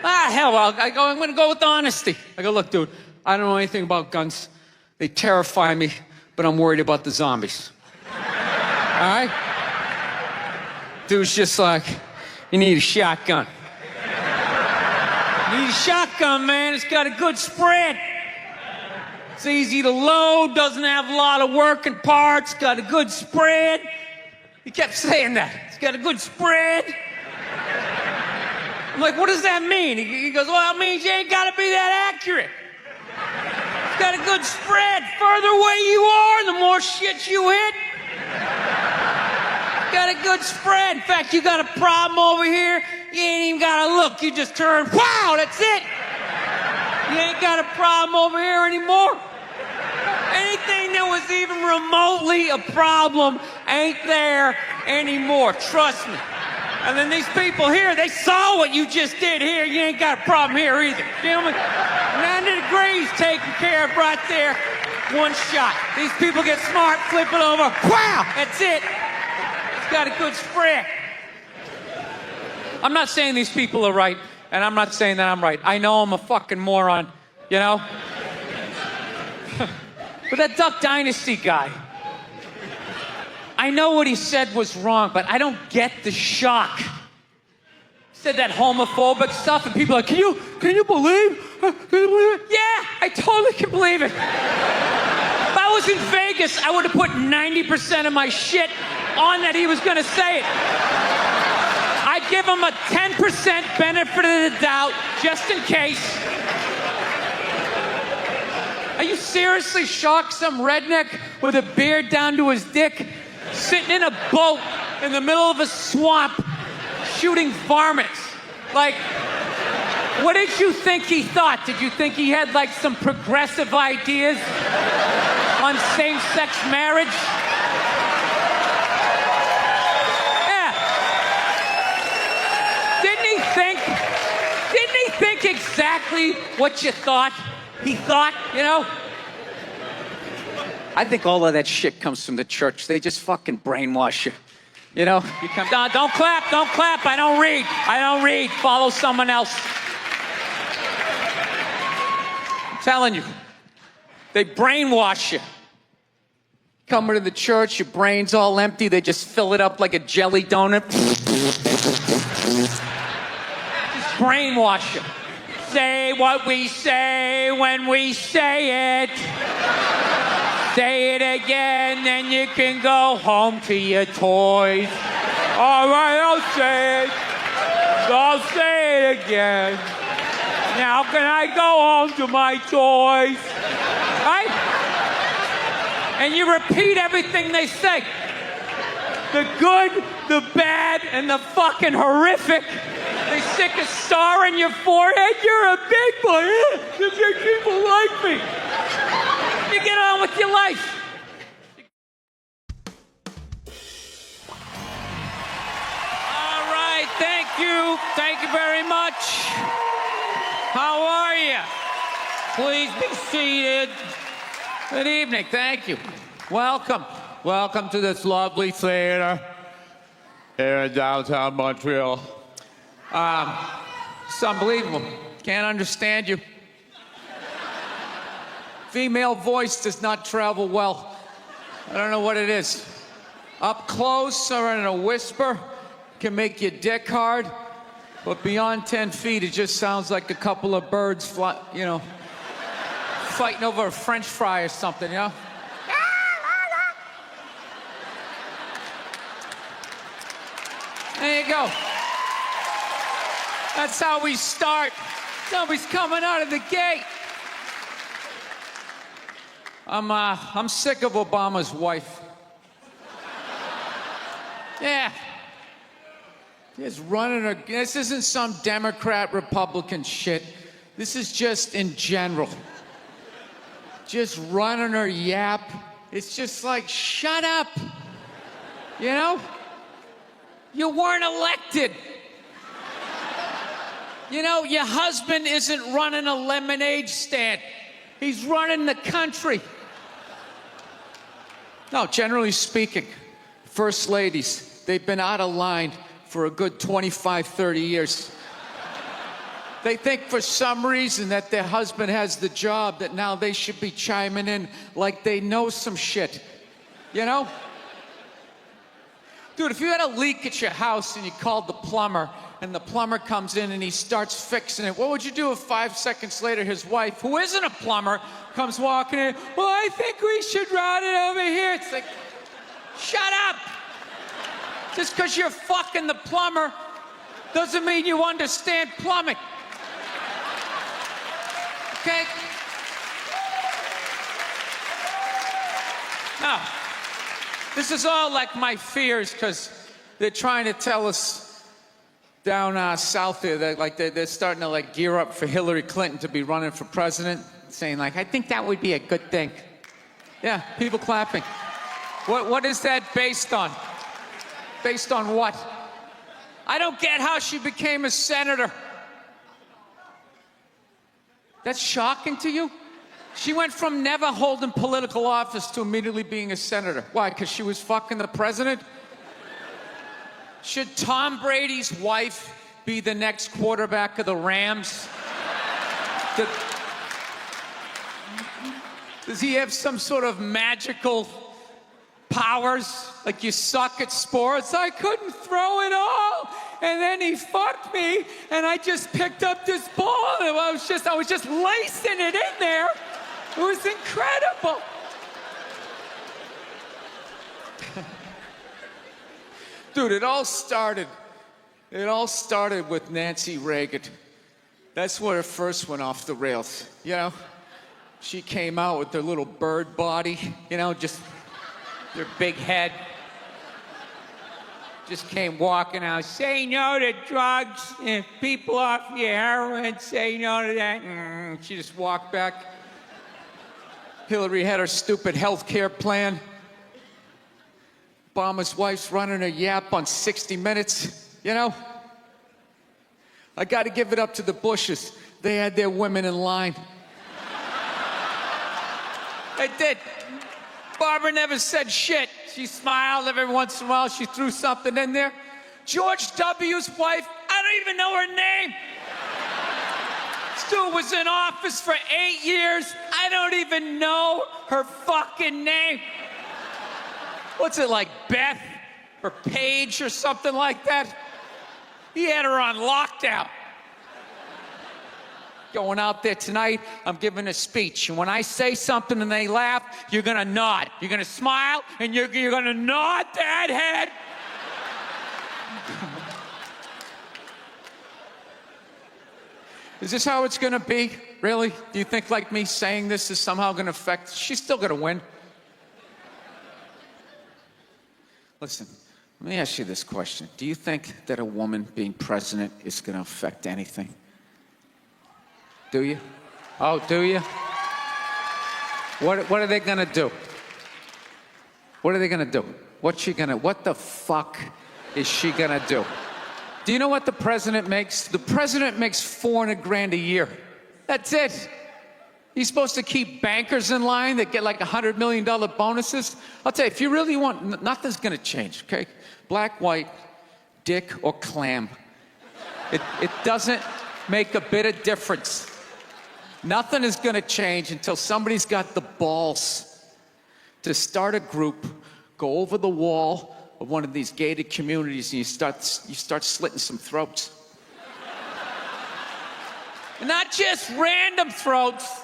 Hell, I'm going to go with honesty. I go, look, dude, I don't know anything about guns. They terrify me, but I'm worried about the zombies. All right? Dude's just like, you need a shotgun. You need a shotgun, man. It's got a good spread. It's easy to load, doesn't have a lot of working parts, got a good spread. He kept saying that. It's got a good spread. I'm like, what does that mean? He goes, well, it means you ain't got to be that accurate. It's got a good spread. Further away you are, the more shit you hit. Got a good spread. In fact, you got a problem over here, you ain't even got to look. You just turn, wow, that's it. You ain't got a problem over here anymore. Anything that was even remotely a problem ain't there anymore. Trust me. And then these people here, they saw what you just did here. You ain't got a problem here either. Gentlemen, 90 degrees taken care of right there. One shot. These people get smart, flip it over. Wow, that's it. It's got a good spread. I'm not saying these people are right, and I'm not saying that I'm right. I know I'm a fucking moron, you know? But that Duck Dynasty guy, I know what he said was wrong, but I don't get the shock. He said that homophobic stuff, and people are like, can you believe? Can you believe it? Yeah, I totally can believe it. If I was in Vegas, I would have put 90% of my shit on that he was going to say it. I'd give him a 10% benefit of the doubt, just in case. Are you seriously shocked some redneck with a beard down to his dick sitting in a boat in the middle of a swamp shooting varmints? Like, what did you think he thought? Did you think he had like some progressive ideas on same-sex marriage? exactly what you thought he thought, you know? I think all of that shit comes from the church. They just fucking brainwash you. You know? You come No, don't clap, don't clap. I don't read. I don't read. Follow someone else. I'm telling you. They brainwash you. come to the church, your brain's all empty, they just fill it up like a jelly donut. Brainwash you. Say what we say when we say it. Say it again, then you can go home to your toys. All right, I'll say it. I'll say it again. Now can I go home to my toys? Right? And you repeat everything they say. The good, the bad, and the fucking horrific. They stick a star in your forehead. You're a big boy. The big people like me. You get on with your life. All right, thank you. Thank you very much. How are you? Please be seated. Good evening. Thank you. Welcome. Welcome to this lovely theater here in downtown Montreal. It's unbelievable. Can't understand you. Female voice does not travel well. I don't know what it is. Up close or in a whisper can make your dick hard, but beyond 10 feet, it just sounds like a couple of birds fighting over a French fry or something, you know? There you go. That's how we start. Somebody's coming out of the gate. I'm sick of Obama's wife. Yeah. Just running her. This isn't some Democrat, Republican shit. This is just in general. Just running her yap. It's just like, shut up. You know? You weren't elected. You know, your husband isn't running a lemonade stand. He's running the country. No, generally speaking, first ladies, they've been out of line for a good 25, 30 years. They think for some reason that their husband has the job, that now they should be chiming in like they know some shit. You know? Dude, if you had a leak at your house and you called the plumber, and the plumber comes in and he starts fixing it, what would you do if 5 seconds later his wife, who isn't a plumber, comes walking in? Well, I think we should run it over here. It's like, shut up. Just because you're fucking the plumber doesn't mean you understand plumbing. Okay? Now, this is all like my fears, because they're trying to tell us down south here that they're starting to gear up for Hillary Clinton to be running for president, saying I think that would be a good thing. Yeah, people clapping. What is that based on? Based on what? I don't get how she became a senator. That's shocking to you? She went from never holding political office to immediately being a senator. Why? Because she was fucking the president? Should Tom Brady's wife be the next quarterback of the Rams? Does he have some sort of magical powers? Like, you suck at sports? I couldn't throw it all, and then he fucked me, and I just picked up this ball, and I was just lacing it in there. It was incredible. Dude, it all started with Nancy Reagan. That's where it first went off the rails, you know? She came out with her little bird body, you know, just her big head. Just came walking out, say no to drugs, and people off your heroin, say no to that. She just walked back. Hillary had her stupid health care plan. Obama's wife's running her yap on 60 Minutes, you know? I got to give it up to the Bushes. They had their women in line. They did. Barbara never said shit. She smiled every once in a while. She threw something in there. George W.'s wife, I don't even know her name. Stu was in office for 8 years. I don't even know her fucking name. What's it, like Beth or Paige or something like that? He had her on lockdown. Going out there tonight, I'm giving a speech. And when I say something and they laugh, you're gonna nod. You're gonna smile, and you're gonna nod that head. Is this how it's gonna be? Really? Do you think like me saying this is somehow gonna affect? She's still gonna win. Listen, let me ask you this question. Do you think that a woman being president is gonna affect anything? Do you? Oh, do you? What are they gonna do? What are they gonna do? What the fuck is she gonna do? Do you know what the president makes? The president makes $400,000 a year. That's it. He's supposed to keep bankers in line that get like $100 million bonuses. I'll tell you, if you really want, nothing's gonna change, okay? Black, white, dick, or clam. It doesn't make a bit of difference. Nothing is gonna change until somebody's got the balls to start a group, go over the wall of one of these gated communities, and you start slitting some throats. And not just random throats,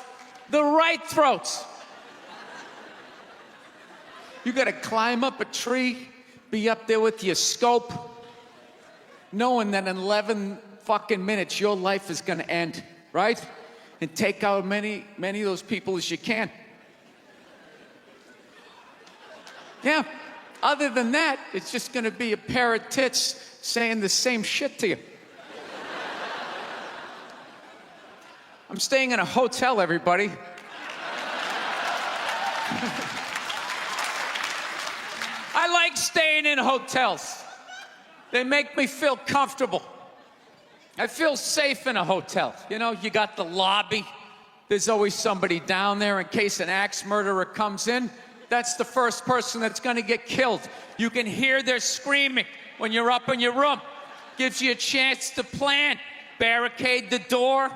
the right throats. You gotta climb up a tree, be up there with your scope, knowing that in 11 fucking minutes your life is gonna end, right? And take out many of those people as you can. Yeah. Other than that, it's just gonna be a pair of tits saying the same shit to you. I'm staying in a hotel, everybody. I like staying in hotels. They make me feel comfortable. I feel safe in a hotel. You know, you got the lobby. There's always somebody down there in case an axe murderer comes in. That's the first person that's gonna get killed. You can hear their screaming when you're up in your room. Gives you a chance to plan. Barricade the door,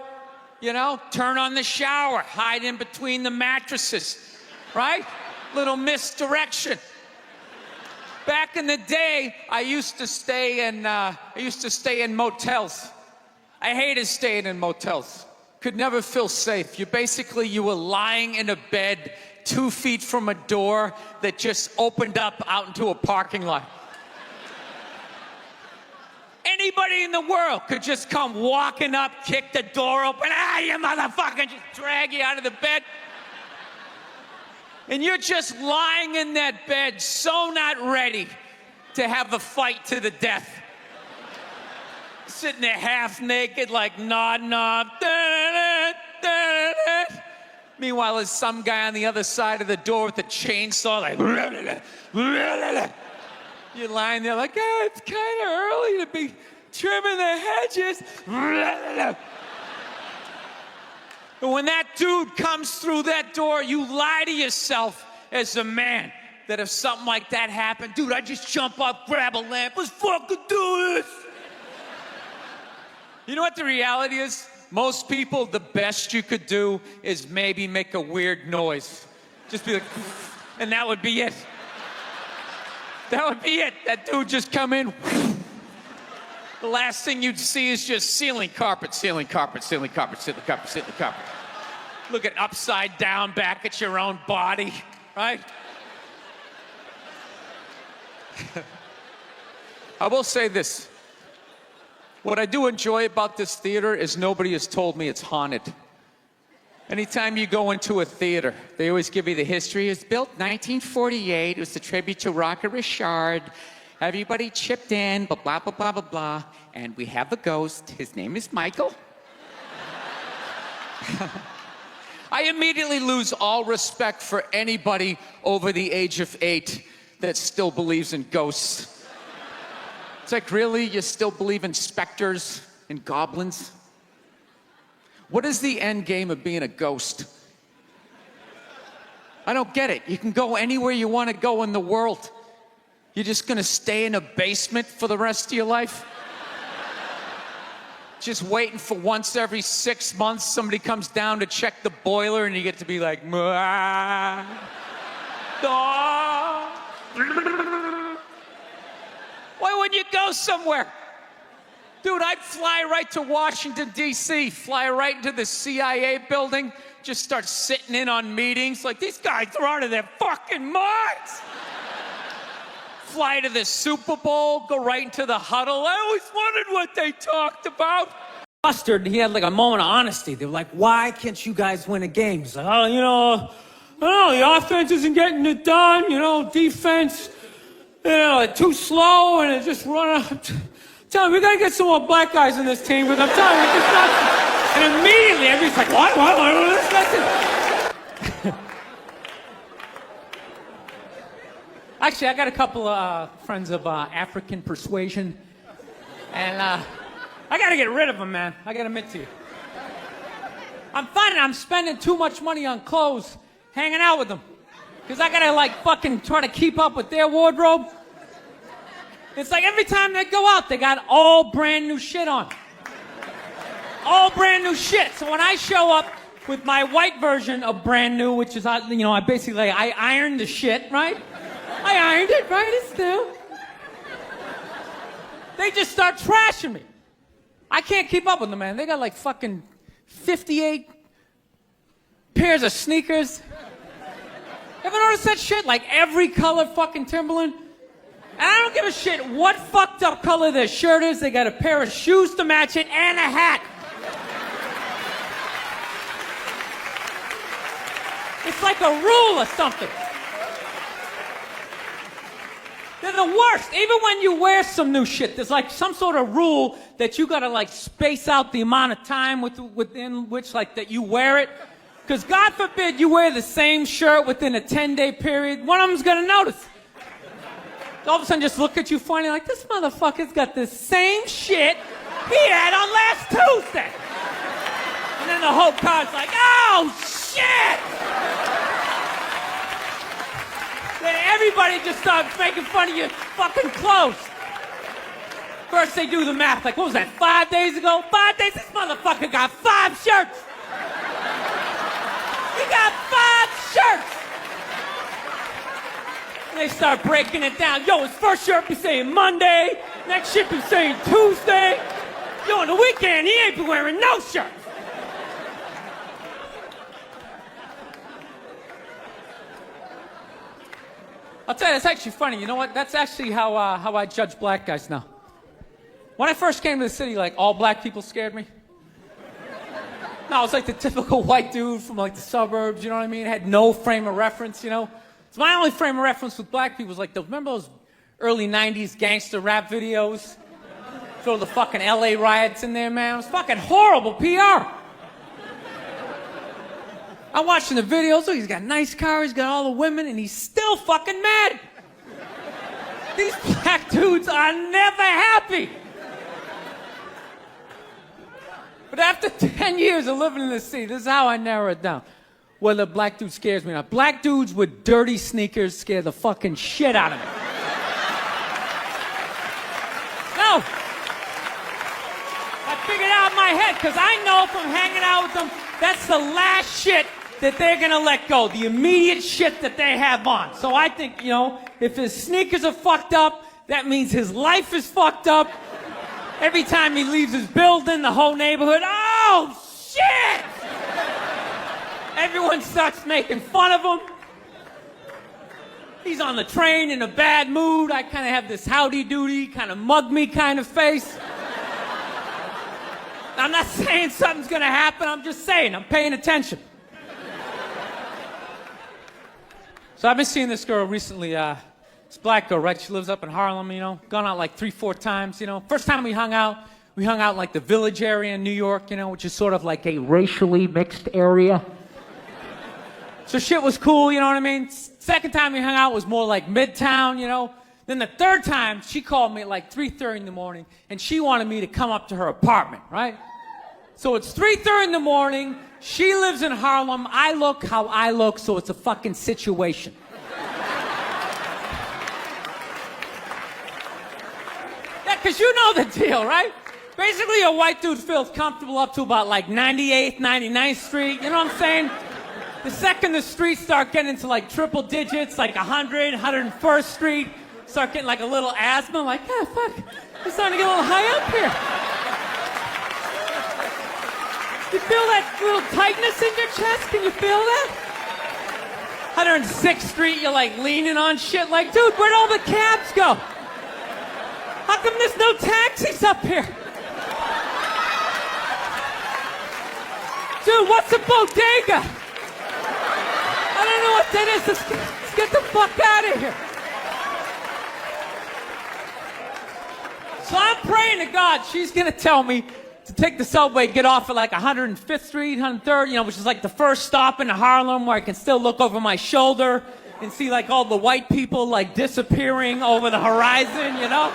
you know, turn on the shower, hide in between the mattresses, right? Little misdirection. Back in the day, I used to stay in motels. I hated staying in motels. Could never feel safe. You were lying in a bed 2 feet from a door that just opened up out into a parking lot. Anybody in the world could just come walking up, kick the door open, you motherfucker, just drag you out of the bed. And you're just lying in that bed, so not ready to have a fight to the death. Sitting there half naked, like nod. Meanwhile, there's some guy on the other side of the door with a chainsaw, like. You're lying there, like, it's kind of early to be trimming the hedges. But when that dude comes through that door, you lie to yourself as a man that if something like that happened, dude, I'd just jump up, grab a lamp, let's fucking do this. You know what the reality is? Most people, the best you could do is maybe make a weird noise. Just be like, and that would be it. That would be it. That dude just come in. The last thing you'd see is just ceiling carpet. Looking upside down back at your own body, right? I will say this. What I do enjoy about this theater is nobody has told me it's haunted. Anytime you go into a theater, they always give you the history. It was built 1948. It was a tribute to Rocket Richard. Everybody chipped in, blah, blah, blah, blah, blah, blah. And we have a ghost. His name is Michael. I immediately lose all respect for anybody over the age of 8 that still believes in ghosts. It's like, really? You still believe in specters and goblins? What is the end game of being a ghost? I don't get it. You can go anywhere you want to go in the world. You're just gonna stay in a basement for the rest of your life? Just waiting for once every 6 months somebody comes down to check the boiler and you get to be like, "Mwah, ah." Why wouldn't you go somewhere? Dude, I'd fly right to Washington, D.C., fly right into the CIA building, just start sitting in on meetings like, these guys are out of their fucking minds. Fly to the Super Bowl, go right into the huddle. I always wondered what they talked about. Mustard, he had like a moment of honesty. They were like, why can't you guys win a game? He's like, oh, I don't know, the offense isn't getting it done, defense, too slow, and it just run out. Tell me, we gotta get some more black guys in this team, because I'm telling you, it's not. And immediately, everybody's like, what? Actually, I got a couple of friends of African persuasion, and I gotta get rid of them, man. I gotta admit to you. I'm finding I'm spending too much money on clothes hanging out with them, because I gotta fucking try to keep up with their wardrobe. It's like every time they go out, they got all brand new shit on. All brand new shit. So when I show up with my white version of brand new, which is, I basically, I ironed the shit, right? I ironed it, right? It's new. They just start trashing me. I can't keep up with them, man. They got fucking 58 pairs of sneakers. Ever notice that shit? Every color fucking Timberland. And I don't give a shit what fucked up color their shirt is. They got a pair of shoes to match it and a hat. It's like a rule or something. They're the worst. Even when you wear some new shit, there's some sort of rule that you gotta space out the amount of time within which that you wear it. Because God forbid you wear the same shirt within a 10-day period, one of them's gonna notice. All of a sudden just look at you funny this motherfucker's got the same shit he had on last Tuesday. And then the whole car's like, oh, shit! Then everybody just starts making fun of your fucking clothes. First they do the math, what was that, 5 days ago? 5 days? This motherfucker got 5 shirts! He got 5 shirts! And they start breaking it down. Yo, his first shirt be saying Monday, next shirt be saying Tuesday. Yo, on the weekend, he ain't be wearing no shirt. I'll tell you, that's actually funny. You know what? That's actually how I judge black guys now. When I first came to the city, all black people scared me. No, I was the typical white dude from the suburbs, you know what I mean? Had no frame of reference, So my only frame of reference with black people was remember those early 90s gangster rap videos? Throw the fucking LA riots in there, man. It was fucking horrible PR. I'm watching the videos. Oh, he's got a nice car, he's got all the women, and he's still fucking mad. These black dudes are never happy. But after 10 years of living in the city, this is how I narrow it down. Whether a black dude scares me or not. Black dudes with dirty sneakers scare the fucking shit out of me. No. I figured out in my head, because I know from hanging out with them, that's the last shit that they're gonna let go. The immediate shit that they have on. So I think, if his sneakers are fucked up, that means his life is fucked up. Every time he leaves his building, the whole neighborhood, oh, shit! Everyone starts making fun of him. He's on the train in a bad mood. I kind of have this howdy-doody, kind of mug-me kind of face. I'm not saying something's gonna happen, I'm just saying, I'm paying attention. So I've been seeing this girl recently, this black girl, right? She lives up in Harlem, gone out 3-4 times, First time we hung out in the Village area in New York, which is sort of a racially mixed area. So shit was cool, you know what I mean? Second time we hung out was more Midtown, Then the third time, she called me at 3:30 in the morning, and she wanted me to come up to her apartment, right? So it's 3:30 in the morning. She lives in Harlem. I look how I look, so it's a fucking situation. Yeah, because you know the deal, right? Basically, a white dude feels comfortable up to about like 98th, 99th Street. You know what I'm saying? The second the streets start getting into like triple digits, like 100, 101st Street, start getting like a little asthma, like, ah, fuck, it's starting to get a little high up here. You feel that little tightness in your chest? Can you feel that? 106th Street, you're like leaning on shit, like, dude, where'd all the cabs go? How come there's no taxis up here? Dude, what's a bodega? I don't know what that is. Let's get the fuck out of here. So I'm praying to God she's going to tell me to take the subway, get off at like 105th Street, 103rd, you know, which is like the first stop in Harlem where I can still look over my shoulder and see like all the white people like disappearing over the horizon, you know?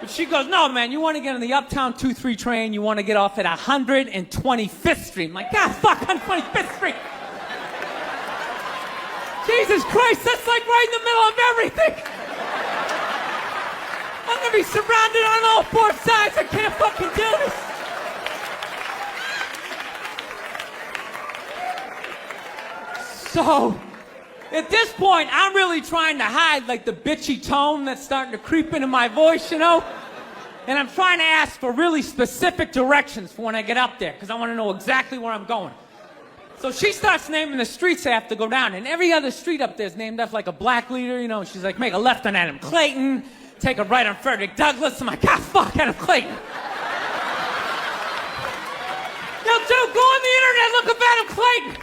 But she goes, no, man, you want to get on the Uptown 2-3 train, you want to get off at 125th Street. I'm like, God, fuck, 125th Street. Jesus Christ, that's like right in the middle of everything. I'm going to be surrounded on all four sides. I can't fucking do this. So, at this point, I'm really trying to hide like the bitchy tone that's starting to creep into my voice, you know? And I'm trying to ask for really specific directions for when I get up there, because I want to know exactly where I'm going. So she starts naming the streets I have to go down, and every other street up there is named after like a black leader, you know? She's like, make a left on Adam Clayton, take a right on Frederick Douglass. I'm like, ah, fuck, Adam Clayton. Yo, dude, go on the internet, look up Adam Clayton.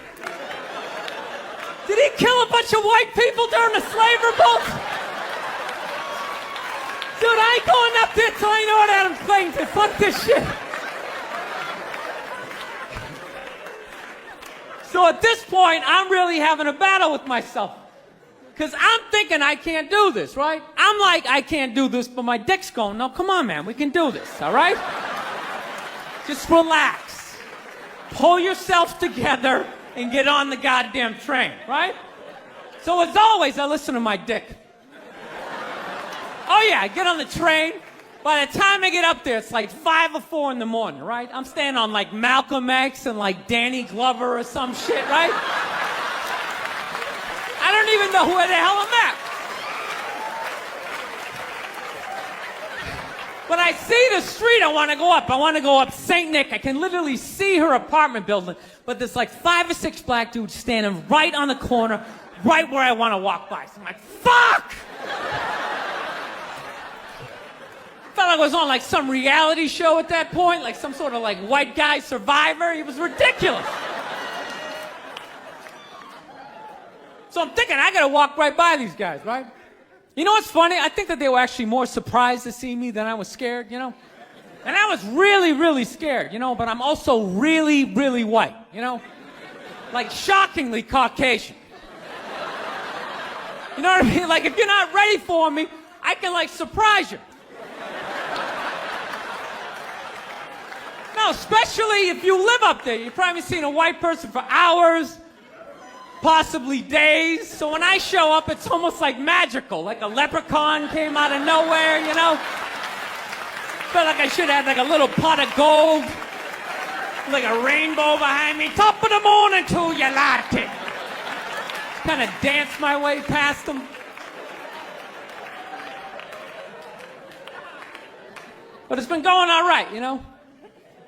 Did he kill a bunch of white people during the slave revolt? Dude, I ain't going up there till I know what Adam Clayton did. Fuck this shit. So at this point, I'm really having a battle with myself. Because I'm thinking I can't do this, right? I'm like, I can't do this, but my dick's going, no, come on, man, we can do this, all right? Just relax. Pull yourself together and get on the goddamn train, right? So as always, I listen to my dick. Oh yeah, I get on the train. By the time I get up there, it's like 5 or 4 in the morning, right? I'm staying on like Malcolm X and like Danny Glover or some shit, right? I don't even know where the hell I'm at. When I see the street I want to go up, I want to go up St. Nick. I can literally see her apartment building, but there's like 5 or 6 black dudes standing right on the corner, right where I want to walk by. So I'm like, fuck! Felt like I was on like some reality show at that point, like some sort of like white guy survivor. It was ridiculous. So I'm thinking I gotta walk right by these guys, right? You know what's funny? I think that they were actually more surprised to see me than I was scared, you know? And I was really, really scared, you know, but I'm also really, really white, you know? Like shockingly Caucasian. You know what I mean? Like if you're not ready for me, I can like surprise you. No, especially if you live up there. You've probably seen a white person for hours, possibly days. So when I show up, it's almost like magical. Like a leprechaun came out of nowhere, you know? Felt like I should have like a little pot of gold, like a rainbow behind me. Top of the morning to you, latte. Kind of dance my way past them. But it's been going all right, you know?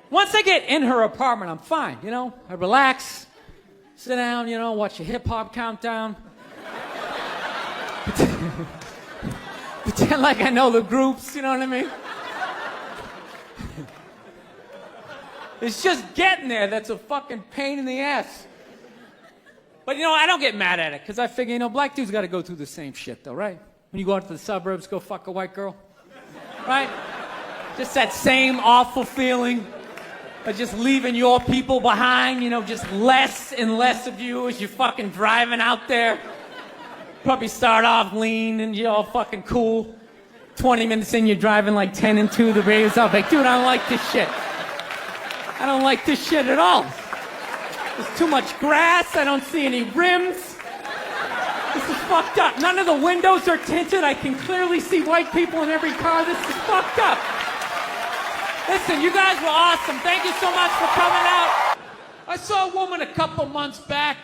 Once I get in her apartment, I'm fine, you know? I relax, sit down, you know, watch a hip-hop countdown. Pretend like I know the groups, you know what I mean? It's just getting there that's a fucking pain in the ass. But, you know, I don't get mad at it, because I figure, you know, black dudes got to go through the same shit, though, right? When you go out to the suburbs, go fuck a white girl, right? Just that same awful feeling of just leaving your people behind, you know, just less and less of you as you're fucking driving out there. Probably start off lean and you're all fucking cool. 20 minutes in, you're driving like 10 and 2, the radio's up, like, dude, I don't like this shit. I don't like this shit at all. There's too much grass. I don't see any rims. This is fucked up. None of the windows are tinted. I can clearly see white people in every car. This is fucked up. Listen, you guys were awesome. Thank you so much for coming out. I saw a woman a couple months back,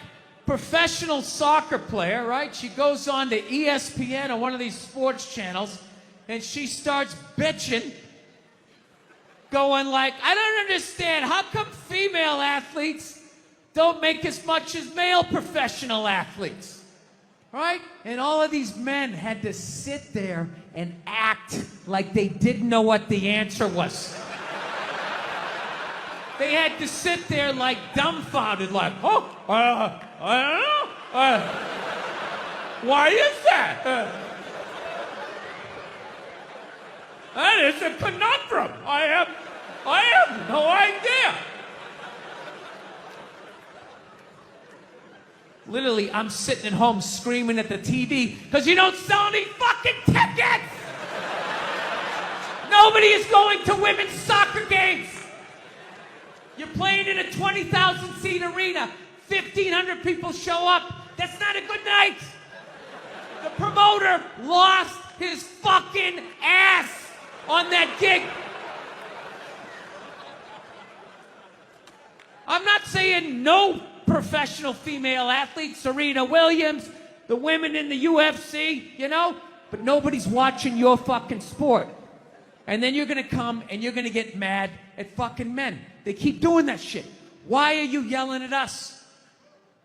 professional soccer player, right? She goes on to ESPN or one of these sports channels, and she starts bitching, going like, I don't understand. How come female athletes don't make as much as male professional athletes? Right? And all of these men had to sit there and act like they didn't know what the answer was. They had to sit there like dumbfounded, like, oh, I don't know. Why is that? That is a conundrum. I have no idea. Literally, I'm sitting at home screaming at the TV because you don't sell any fucking tickets! Nobody is going to women's soccer games. You're playing in a 20,000-seat arena. 1,500 people show up. That's not a good night. The promoter lost his fucking ass on that gig. I'm not saying no professional female athletes, Serena Williams, the women in the UFC, you know? But nobody's watching your fucking sport. And then you're gonna come and you're gonna get mad at fucking men. They keep doing that shit. Why are you yelling at us?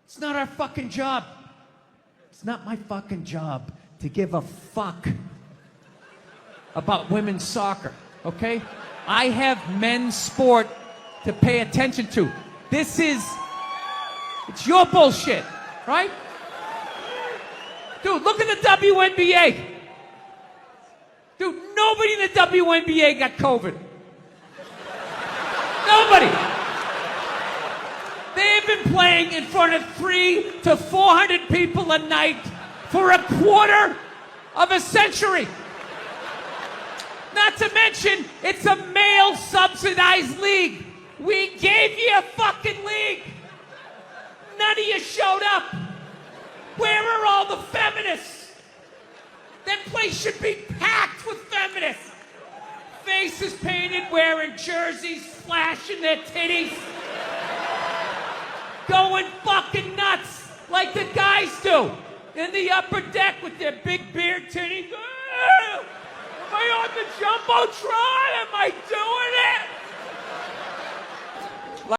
It's not our fucking job. It's not my fucking job to give a fuck about women's soccer, okay? I have men's sport to pay attention to. It's your bullshit, right? Dude, look at the WNBA. Dude, nobody in the WNBA got COVID. Nobody. They've been playing in front of 300 to 400 people a night for a quarter of a century. Not to mention, it's a male-subsidized league. We gave you a fucking league. None of you showed up. Where are all the feminists? That place should be packed with feminists. Faces painted, wearing jerseys, flashing their titties. Going fucking nuts like the guys do in the upper deck with their big beard titties. Am I on the Jumbotron? Am I doing it?